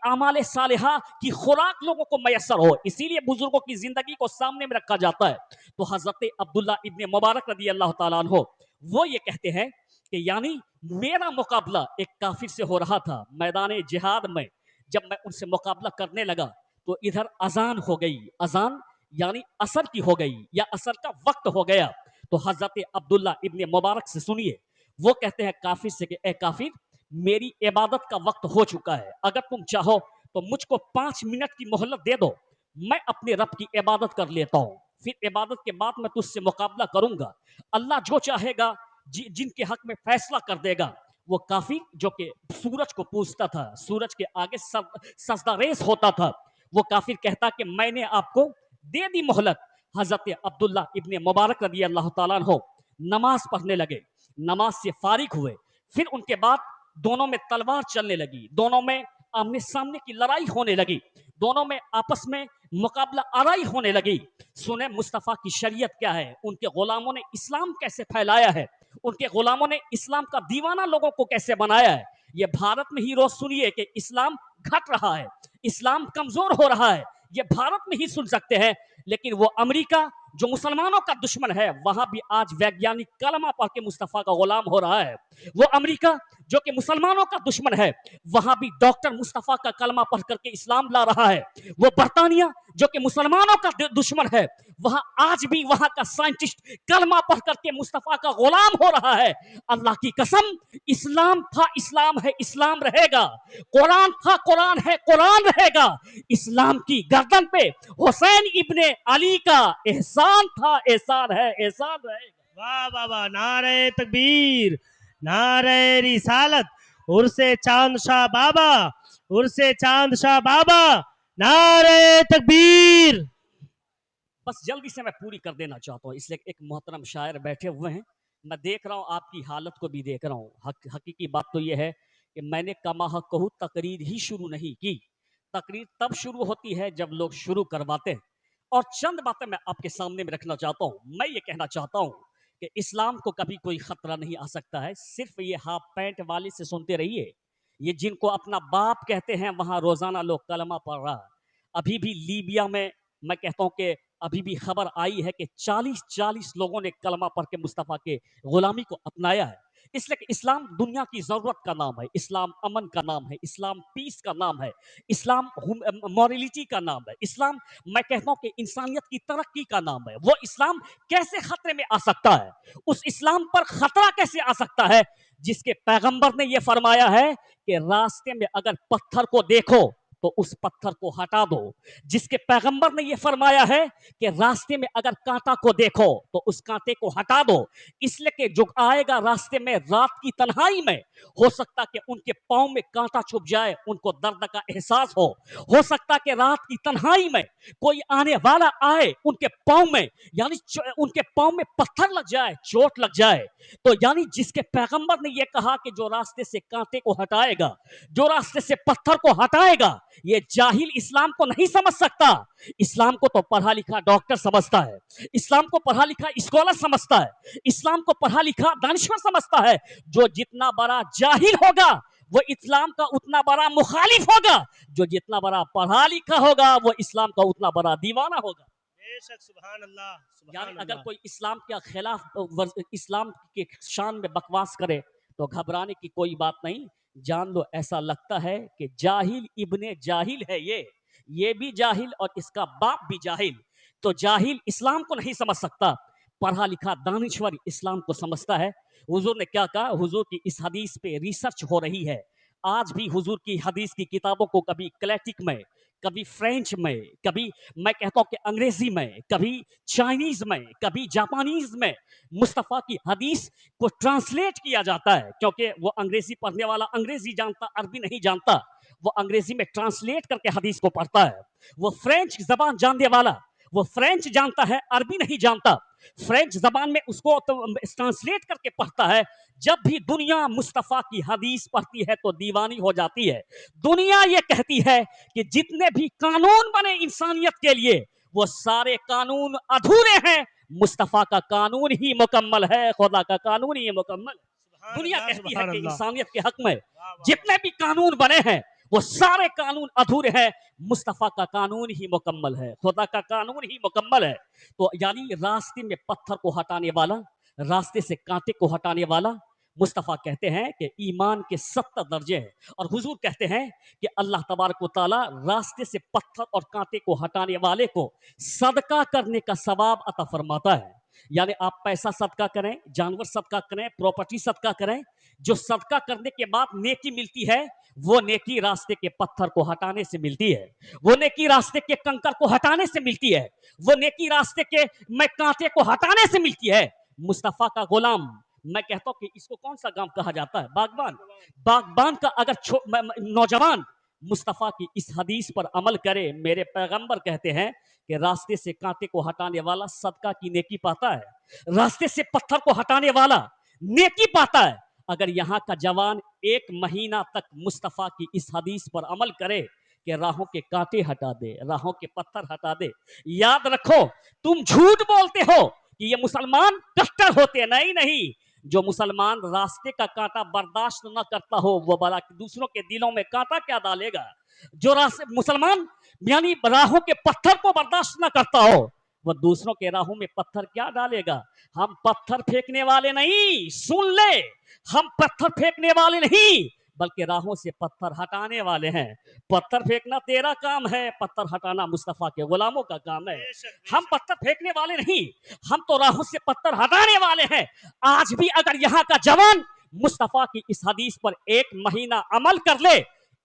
اعمال صالحہ کی خوراک لوگوں کو میسر ہو۔ اسی لیے بزرگوں کی زندگی کو سامنے میں رکھا جاتا ہے۔ تو حضرت عبداللہ ابن مبارک رضی اللہ تعالیٰ عنہ وہ یہ کہتے ہیں کہ یعنی میرا مقابلہ ایک کافر سے ہو رہا تھا میدان جہاد میں، جب میں ان سے مقابلہ کرنے لگا تو ادھر اذان ہو گئی، اذان یعنی عصر کی ہو گئی یا عصر کا وقت ہو گیا، تو حضرت عبداللہ ابن مبارک سے سنیے، وہ کہتے ہیں کافر سے کہ اے کافر، मेरी इबादत का वक्त हो चुका है, अगर तुम चाहो तो मुझको 5 मिनट की मोहलत दे दो, मैं अपने रब की इबादत कर लेता हूँ, फिर इबादत के बाद मैं तुझसे मुकाबला करूंगा। अल्लाह जो चाहेगा, जिनके हक में फैसला कर देगा। वो काफिर जो कि सूरज को पूजता था, सूरज के आगे सजदा रेस होता था, वो काफिर कहता कि मैंने आपको दे दी मोहलत। हजरत अब्दुल्ला इब्ने मुबारक रदी अल्लाह ताला अन्हो नमाज पढ़ने लगे, नमाज से फारिग हुए, फिर उनके बाद दोनों में तलवार चलने लगी, दोनों में आमने सामने की लड़ाई होने लगी, दोनों में आपस में मुकाबला आराई होने लगी। सुने मुस्तफ़ा की शरीयत क्या है, उनके गुलामों ने इस्लाम कैसे फैलाया है, उनके गुलामों ने इस्लाम का दीवाना लोगों को कैसे बनाया है। ये भारत में ही रोज सुनिए कि इस्लाम घट रहा है, इस्लाम कमजोर हो रहा है, ये भारत में ही सुन सकते हैं। लेकिन वो अमेरिका जो मुसलमानों का दुश्मन है, वहां भी आज वैज्ञानिक कलमा पढ़ के मुस्तफ़ा का गुलाम हो रहा है। वो अमेरिका जो कि मुसलमानों का दुश्मन है, वहां भी डॉक्टर मुस्तफ़ा का कलमा पढ़ करके इस्लाम ला रहा है। वो बर्तानिया जो कि मुसलमानों का दुश्मन है, वहां आज भी वहां का साइंटिस्ट कलमा पढ़ करके मुस्तफ़ा का गुलाम हो रहा है। अल्लाह की कसम, इस्लाम था इस्लाम है इस्लाम रहेगा, कुरान था कुरान है कुरान रहेगा। इस्लाम की गर्दन पे हुसैन इब्ने अली का एहसान था एहसान है एहसान रहेगा। वाह वाह वाह, नारे तकबीर, नारे रिसालत, उर्से चांद शाह बाबा, उर्से चांद शाह बाबा, नारे तकबीर। बस जल्दी से मैं पूरी कर देना चाहता हूँ, इसलिए एक मोहतरम शायर बैठे हुए हैं, मैं देख रहा हूँ आपकी हालत को भी देख रहा हूँ। हकीकी बात तो यह है कि मैंने कमा कहूँ तकरीर ही शुरू नहीं की। तकरीर तब शुरू होती है जब लोग शुरू करवाते हैं। और चंद बातें मैं आपके सामने में रखना चाहता हूँ। मैं ये कहना चाहता हूँ कि इस्लाम को कभी कोई खतरा नहीं आ सकता है। सिर्फ ये हाफ पैंट वाले से सुनते रहिए, ये जिनको अपना बाप कहते हैं, वहां रोजाना लोग कलमा पढ़ रहा है। अभी भी लीबिया में मैं कहता हूँ कि अभी भी खबर आई है कि 40-40 लोगों ने कलमा पढ़ के मुस्तफ़ा के गुलामी को अपनाया है। इसलिए कि इस्लाम दुनिया की ज़रूरत का नाम है, इस्लाम अमन का नाम है, इस्लाम पीस का नाम है, इस्लाम मॉरलिटी का नाम है, इस्लाम मैं कहता हूँ कि इंसानियत की तरक्की का नाम है। वो इस्लाम कैसे खतरे में आ सकता है, उस इस्लाम पर खतरा कैसे आ सकता है जिसके पैगंबर ने यह फरमाया है कि रास्ते में अगर पत्थर को देखो तो उस पत्थर को हटा दो। जिसके पैगंबर ने यह फरमाया है कि रास्ते में अगर कांटा को देखो तो उस कांटे को हटा दो। इसलिए कि जो आएगा रास्ते में रात की तन्हाई में, हो सकता कि उनके पांव में कांटा चुभ जाए, उनको दर्द का एहसास हो सकता कि रात की तन्हाई में कोई आने वाला आए, उनके पांव में यानी उनके पांव में पत्थर लग जाए, चोट लग जाए। तो यानी जिसके पैगंबर ने यह कहा कि जो रास्ते से कांटे को हटाएगा, जो रास्ते से पत्थर को हटाएगा, ये जाहिल इस्लाम को नहीं समझ सकता। इस्लाम को तो पढ़ा लिखा डॉक्टर समझता है, इस्लाम को पढ़ा लिखा स्कॉलर समझता है, इस्लाम को पढ़ा लिखा दानिश्वर समझता है। जो जितना बड़ा जाहिल होगा वो इस्लाम का उतना बड़ा मुखालिफ होगा, जो जितना बड़ा पढ़ा लिखा होगा वो इस्लाम का उतना बड़ा दीवाना होगा। बेशक, सुभान अल्लाह, यानी सुभान अगर अल्लाह। कोई इस्लाम के खिलाफ इस्लाम के शान में बकवास करे तो घबराने की कोई बात नहीं। जान लो ऐसा लगता है कि जाहिल इब्ने जाहिल है ये भी जाहिल और इसका बाप भी जाहिल। तो जाहिल इस्लाम को नहीं समझ सकता, पढ़ा लिखा दानिश्वर इस्लाम को समझता है। हुजूर ने क्या कहा, हुजूर की इस हदीस पे रिसर्च हो रही है। आज भी हुजूर की हदीस की किताबों को कभी क्लैटिक में, कभी फ्रेंच में, कभी मैं कहता हूं कि अंग्रेजी में, कभी चाइनीज में, कभी जापानीज में मुस्तफ़ा की हदीस को ट्रांसलेट किया जाता है। क्योंकि वो अंग्रेजी पढ़ने वाला अंग्रेजी जानता, अरबी नहीं जानता, वो अंग्रेजी में ट्रांसलेट करके हदीस को पढ़ता है। वो फ्रेंच जबान जानने वाला वो फ्रेंच जानता है, अरबी नहीं जानता, फ्रेंच जबान में उसको तो ट्रांसलेट करके पढ़ता है। जब भी दुनिया मुस्तफ़ा की हदीस पढ़ती है तो दीवानी हो जाती है। दुनिया ये कहती है कि जितने भी कानून बने इंसानियत के लिए वो सारे कानून अधूरे हैं, मुस्तफ़ा का कानून ही मुकम्मल है, खुदा का कानून ही मुकम्मल है। सुभान दुनिया अल्लाह, कहती है सुभान कि अल्लाह। इंसानियत के हक में वाह वाह वाह। जितने भी कानून बने हैं वो सारे कानून अधूरे हैं, मुस्तफ़ा का कानून ही मुकम्मल है, खुदा का कानून ही मुकम्मल है। तो यानी रास्ते में पत्थर को हटाने वाला, रास्ते से कांटे को हटाने वाला, मुस्तफ़ा कहते हैं कि ईमान के 70 दर्जे हैं। और हुजूर कहते हैं कि अल्लाह तबारक व तआला रास्ते से पत्थर और कांटे को हटाने वाले को सदका करने का सवाब अता फरमाता है। यानी आप पैसा सदका करें, जानवर सदका करें, प्रॉपर्टी सदका करें, जो सदका करने के बाद नेकी मिलती है, वो नेकी रास्ते के पत्थर को हटाने से मिलती है, वो नेकी रास्ते के कंकर को हटाने से मिलती है, वो नेकी रास्ते के मैं कांटे को हटाने से मिलती है। मुस्तफा का गुलाम, मैं कहता हूं कि इसको कौन सा गांव कहा जाता है? बागबान। बागबान का अगर नौजवान मुस्तफा की इस हदीस पर अमल करे, मेरे पैगंबर कहते हैं कि रास्ते से कांटे को हटाने वाला सदका की नेकी पाता है, रास्ते से पत्थर को हटाने वाला नेकी पाता है। अगर यहाँ का जवान 1 महीना तक मुस्तफा की इस हदीस पर अमल करे कि राहों के कांटे हटा दे, राहों के पत्थर हटा दे, याद रखो, तुम झूठ बोलते हो कि ये मुसलमान कट्टर होते, नहीं नहीं, जो मुसलमान रास्ते का कांटा बर्दाश्त न करता हो वो भला दूसरों के दिलों में कांटा क्या डालेगा? जो रास्ते मुसलमान यानी राहों के पत्थर को बर्दाश्त न करता हो वो दूसरों के राहों में पत्थर क्या डालेगा? हम पत्थर फेंकने वाले नहीं, सुन ले, हम पत्थर फेंकने वाले नहीं बल्कि राहों से पत्थर हटाने वाले हैं। पत्थर फेंकना तेरा काम है, पत्थर हटाना मुस्तफा के गुलामों का काम है। हम पत्थर फेंकने वाले नहीं, हम तो राहों से पत्थर हटाने वाले हैं। आज भी अगर यहाँ का जवान मुस्तफा की इस हदीस पर 1 महीना अमल कर ले,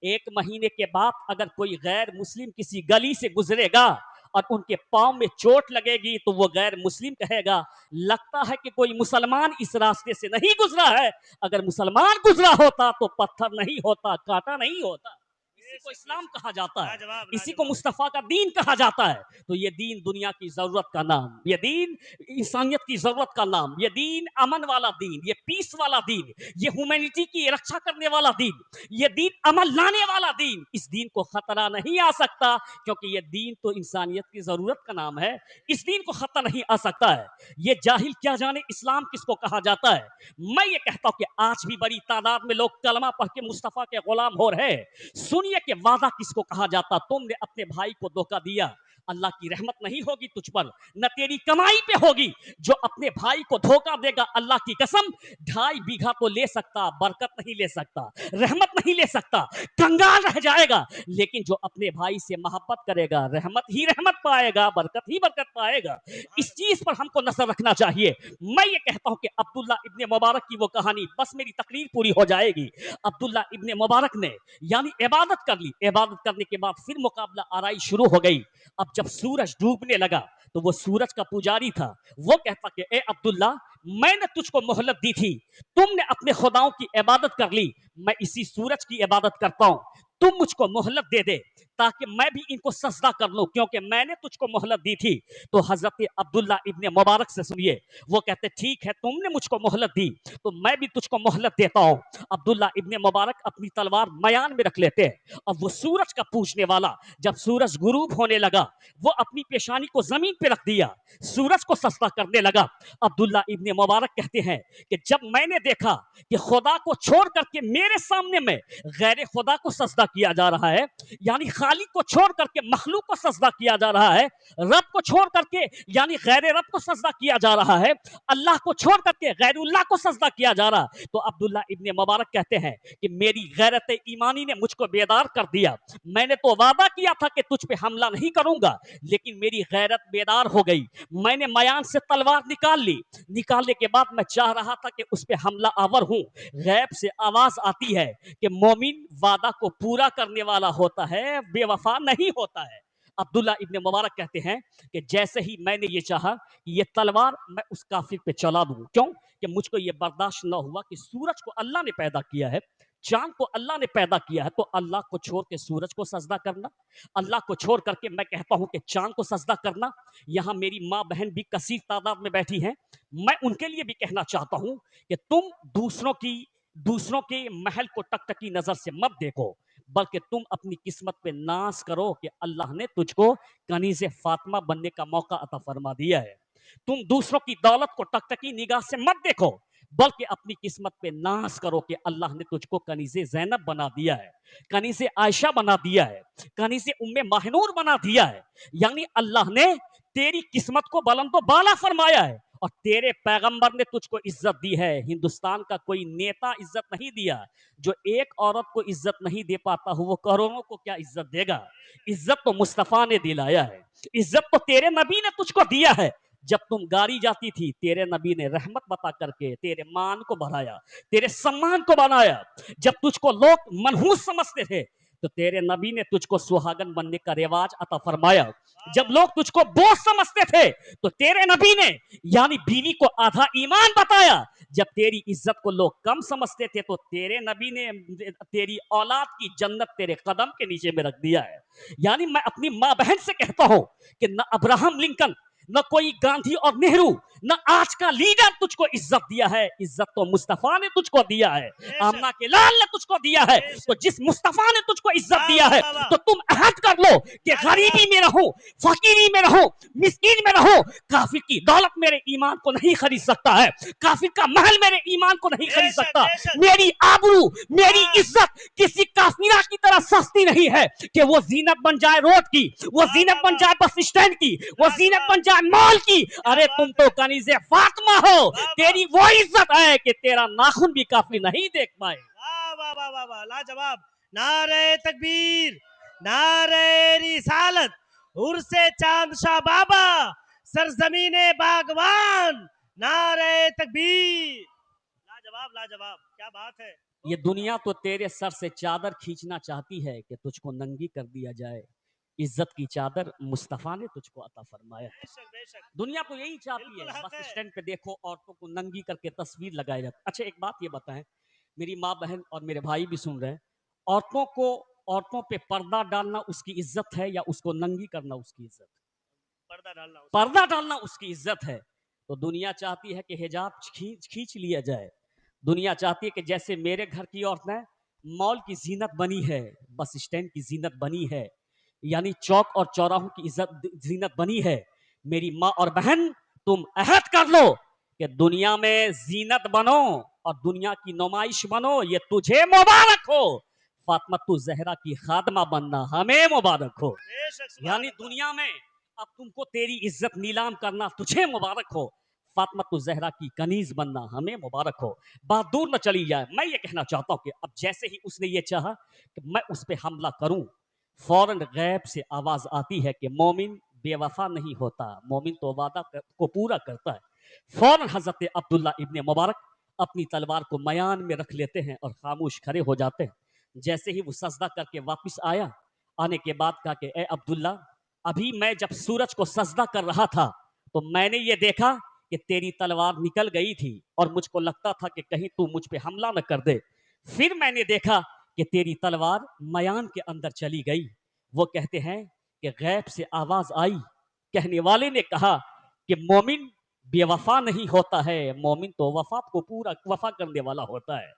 1 महीने के बाद अगर कोई गैर मुस्लिम किसी गली से गुजरेगा और उनके पांव में चोट लगेगी तो वो गैर मुस्लिम कहेगा लगता है कि कोई मुसलमान इस रास्ते से नहीं गुजरा है। अगर मुसलमान गुजरा होता तो पत्थर नहीं होता, कांटा नहीं होता। इसी को इस्लाम कहा जाता है, इसी को मुस्तफा का दीन कहा जाता है। तो ये दीन दुनिया की जरूरत का नाम, ये दीन इंसानियत की जरूरत का नाम, ये दीन अमन वाला दीन, ये पीस वाला दीन, ये ह्यूमैनिटी की रक्षा करने वाला दीन, ये दीन अमल लाने वाला दीन, इस दीन को खतरा नहीं आ सकता क्योंकि ये दीन तो इंसानियत की जरूरत का नाम है। इस दीन को खतरा नहीं आ सकता है। ये जाहिल क्या जाने इस्लाम किसको कहा जाता है। मैं ये कहता हूं कि आज भी बड़ी तादाद में लोग कलमा पढ़ के मुस्तफा के गुलाम हो रहे। सुनिए कि वादा किसको कहा जाता। तुमने अपने भाई को धोखा दिया, अल्लाह की रहमत नहीं होगी तुझ पर, न तेरी कमाई पे होगी। जो अपने भाई को धोखा देगा, अल्लाह की कसम 2.5 बीघा तो ले सकता, बरकत नहीं ले सकता, रहमत नहीं ले सकता, कंगाल रह जाएगा। लेकिन जो अपने भाई से मोहब्बत करेगा, रहमत ही रहमत पाएगा, बरकत ही बरकत पाएगा। इस चीज पर हमको नजर रखना चाहिए। मैं ये कहता हूं कि अब्दुल्ला इब्ने मुबारक की वो कहानी, बस मेरी तकरीर पूरी हो जाएगी। अब्दुल्ला इब्ने मुबारक ने यानी इबादत कर ली, इबादत करने के बाद फिर मुकाबला आराई शुरू हो गई। अब जब सूरज डूबने लगा तो वो सूरज का पुजारी था, वो कहता कि ए अब्दुल्ला, मैंने तुझको मोहलत दी थी, तुमने अपने खुदाओं की इबादत कर ली, मैं इसी सूरज की इबादत करता हूं, तुम मुझको मोहलत दे दे ताकि मैं भी इनको सजदा कर लूं क्योंकि मैंने तुझको मोहलत दी थी। तो हजरत अब्दुल्ला इब्ने मुबारक से सुनिए, वो कहते ठीक है तुमने मुझको मोहलत दी तो मैं भी तुझको मोहलत देता हूं। अब्दुल्ला इब्ने मुबारक अपनी तलवार मयान में रख लेते हैं। अब वो सूरज का पूछने वाला जब सूरज गुरूब होने लगा वो अपनी पेशानी को जमीन पे रख दिया, सूरज को सजदा करने लगा। अब्दुल्ला इब्ने मुबारक कहते हैं कि जब मैंने देखा कि खुदा को छोड़ करके मेरे सामने में गैर खुदा को सजदा किया जा रहा है, यानी खालिक को छोड़ करके मखलूक को सजदा किया जा रहा है, रब को छोड़ करके यानी गैर रब को सजदा किया जा रहा है, अल्लाह को छोड़ करके गैरुल्लाह को सजदा किया जा रहा है, तो अब्दुल्ला इब्ने मुबारक कहते हैं कि मेरी गैरत ईमानी ने मुझको बेदार कर दिया। मैंने तो वादा किया था कि तुझ पे हमला नहीं करूंगा, लेकिन मेरी गैरत बेदार हो गई। मैंने मयान से तलवार निकाल ली, निकालने के बाद मैं चाह रहा था कि उस पे हमला आवर हूं। गैब से आवाज आती है कि मोमिन वादा को पूरा करने वाला होता है, बेवफा नहीं होता है। अब्दुल्ला इब्ने मुबारक कहते हैं कि जैसे ही मैंने ये चाहा कि ये तलवार मैं उस काफिर पे चला दूं, क्यों कि मुझको ये बर्दाश्त न हुआ कि सूरज को अल्लाह ने पैदा किया है, चांद को अल्लाह ने पैदा किया है, तो अल्लाह को छोड़ के सूरज को सजदा करना, अल्लाह को छोड़ करके मैं कहता हूं कि चांद को सजदा करना। यहां मेरी माँ बहन भी कसीर तादाद में बैठी हैं, मैं उनके लिए भी कहना चाहता हूं कि तुम दूसरों के महल को टकटकी नजर से मत देखो, बल्कि तुम अपनी किस्मत पे नाज करो कि अल्लाह ने तुझको कनीज़े फातिमा बनने का मौका अता फरमा दिया है। तुम दूसरों की दौलत को टकटकी निगाह से मत देखो, बल्कि अपनी किस्मत पे नाज करो कि अल्लाह ने तुझको कनीज़े ज़ैनब बना दिया है, कनीज़े आयशा बना दिया है, कनीज़े उम्मे माहनूर बना दिया है। यानी अल्लाह ने तेरी किस्मत को बुलंदो बाला फरमाया है और तेरे पैगंबर ने तुझको इज्जत दी है। हिंदुस्तान का कोई नेता इज्जत नहीं दिया। जो एक औरत को इज्जत नहीं दे पाता हो वो करोड़ों को क्या इज्जत देगा। इज्जत तो मुस्तफा ने दिलाया है, इज्जत तो तेरे नबी ने तुझको दिया है। जब तुम गाड़ी जाती थी तेरे नबी ने रहमत बता करके तेरे मान को बढ़ाया, तेरे सम्मान को बनाया। जब तुझको लोग मनहूस समझते थे तो तेरे नबी ने तुझको सुहागन बनने का रिवाज अता फरमाया। जब लोग तुझको बोझ समझते थे तो तेरे नबी ने यानी बीवी को आधा ईमान बताया। जब तेरी इज्जत को लोग कम समझते थे तो तेरे नबी ने तेरी औलाद की जन्नत तेरे कदम के नीचे में रख दिया है। यानी मैं अपनी माँ बहन से कहता हूं कि न अब्राहम लिंकन, न कोई गांधी और नेहरू, न आज का लीडर तुझको इज्जत दिया है, इज्जत तो मुस्तफा ने तुझको दिया है, आमना के लाल ने तुझको दिया है। तो जिस मुस्तफा ने तुझको इज्जत दिया है तो तुम अहद कर लो कि गरीबी में रहो, फकीरी में रहो, मिस्कीन में रहो, काफिर की दौलत मेरे ईमान को नहीं खरीद सकता है, काफिर का महल मेरे ईमान को नहीं खरीद सकता। मेरी आबरू, मेरी इज्जत किसी काफिरा की तरह सस्ती नहीं है कि वो जीनत बन जाए रोड की, वो जीनत बन जाए बस स्टैंड की, वो जीनत बन जाए मॉल की। अरे तुम तो कनीज़े फातिमा हो, तेरी वो इज्जत है कि तेरा नाखून भी काफी नहीं देख पाए। वाह वाह वाह वाह वाह, लाजवाब। नारे तकबीर, नारे रिसालत, उर्से चांद शाह बाबा, सरजमीने बागवान, नारे तकबीर। लाजवाब लाजवाब, क्या बात है। ये दुनिया तो तेरे सर से चादर खींचना चाहती है कि तुझको नंगी कर दिया जाए, इज्जत की चादर मुस्तफा ने तुझको अता फरमाया है। बेशक बेशक, दुनिया तो यही चाहती बिल्कुल है, हक बस है। स्टैंड पे देखो औरतों को नंगी करके तस्वीर लगाई जाती। अच्छा एक बात ये बताएं, मेरी माँ बहन और मेरे भाई भी सुन रहे हैं, औरतों को, औरतों पे पर्दा डालना उसकी इज्जत है या उसको नंगी करना उसकी इज्जत? पर्दा डालना उसका। पर्दा डालना उसकी इज्जत है। तो दुनिया चाहती है कि हिजाब खींच खींच लिया जाए। दुनिया चाहती है कि जैसे मेरे घर की औरतें मॉल की जीनत बनी है, बस स्टैंड की जीनत बनी है, यानी चौक और चौराहों की इज्जत जीनत बनी है। मेरी माँ और बहन तुम अहद कर लो कि दुनिया में जीनत बनो और दुनिया की नुमाइश बनो, ये तुझे मुबारक हो। फातिमा तू जहरा की खादमा बनना हमें मुबारक हो। बेशक, सुभान यानी अल्लाह। दुनिया में अब तुमको तेरी इज्जत नीलाम करना तुझे मुबारक हो, फातिमा तू जहरा की कनीज बनना हमें मुबारक हो। बात दूर न चली जाए, मैं ये कहना चाहता हूं कि अब जैसे ही उसने ये चाहा कि मैं उस पर हमला करूं, फौरन गैब से आवाज आती है कि मोमिन बेवफा नहीं होता, मोमिन तो वादा को पूरा करता है। फौरन हजरत अब्दुल्ला इब्ने मुबारक अपनी तलवार को मयान में रख लेते हैं और खामोश खड़े हो जाते हैं। जैसे ही वो सजदा करके वापस आया, आने के बाद कहा कि ए अब्दुल्ला, अभी मैं जब सूरज को सजदा कर रहा था तो मैंने ये देखा कि तेरी तलवार निकल गई थी और मुझको लगता था कि कहीं तू मुझ पे हमला न कर दे। फिर मैंने देखा कि तेरी तलवार मयान के अंदर चली गई। वो कहते हैं कि गैब से आवाज आई, कहने वाले ने कहा कि मोमिन बेवफा नहीं होता है, मोमिन तो वफा को पूरा वफा करने वाला होता है।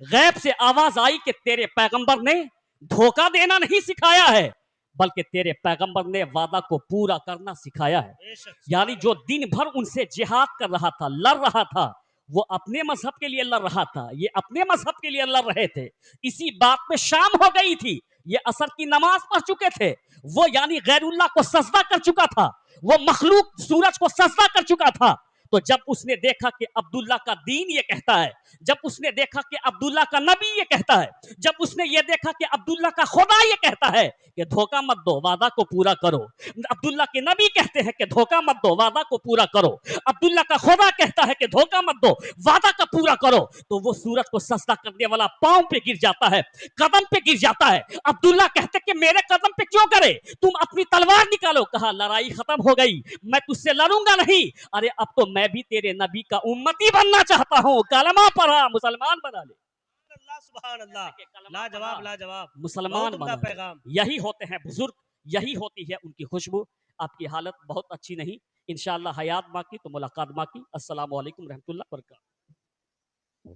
गैब से आवाज आई कि तेरे पैगंबर ने धोखा देना नहीं सिखाया है, बल्कि तेरे पैगंबर ने वादा को पूरा करना सिखाया है। बेशक, यानी सुभान जो अल्लाह। दिन भर उनसे जिहाद कर रहा था, लड़ रहा था, वो अपने मजहब के लिए लड़ रहा था, ये अपने मजहब के लिए लड़ रहे थे। इसी बात में शाम हो गई थी, ये असर की नमाज पढ़ चुके थे। वो यानी गैरुल्लाह को सजदा कर चुका था, वो मखलूक सूरज को सजदा कर चुका था। तो जब उसने देखा कि अब्दुल्ला का दीन ये कहता है, जब उसने देखा कि अब्दुल्ला का नबी ये कहता है, जब उसने ये देखा कि अब्दुल्ला का खुदा ये कहता है कि धोखा मत दो, वादा को पूरा करो, अब्दुल्ला के नबी कहते हैं कि धोखा मत दो, वादा को पूरा करो, अब्दुल्ला का खुदा कहता है कि धोखा मत दो, वादा का पूरा करो, तो वो सूरज को सजदा करने वाला पांव पे गिर जाता है, कदम पे गिर जाता है। अब्दुल्ला कहते कि मेरे कदम पे क्यों करे, तुम अपनी तलवार निकालो। कहा लड़ाई खत्म हो गई, मैं तुझसे लड़ूंगा नहीं। अरे अब तो मैं भी तेरे नबी का उम्मती बनना चाहता हूँ, कलमा पढ़ा मुसलमान बना ले। अल्लाह, सुभान अल्लाह। कलमा पढ़ा लाजवाब लाजवाब, मुसलमान बहुत उम्दा बना ले। पैगाम। यही होते हैं बुजुर्ग, यही होती है उनकी खुशबू। आपकी हालत बहुत अच्छी नहीं, इंशाअल्लाह हयात बाकी तो मुलाकात बाकी। अस्सलाम वालेकुम रहमतुल्लाह वबरकातुहू।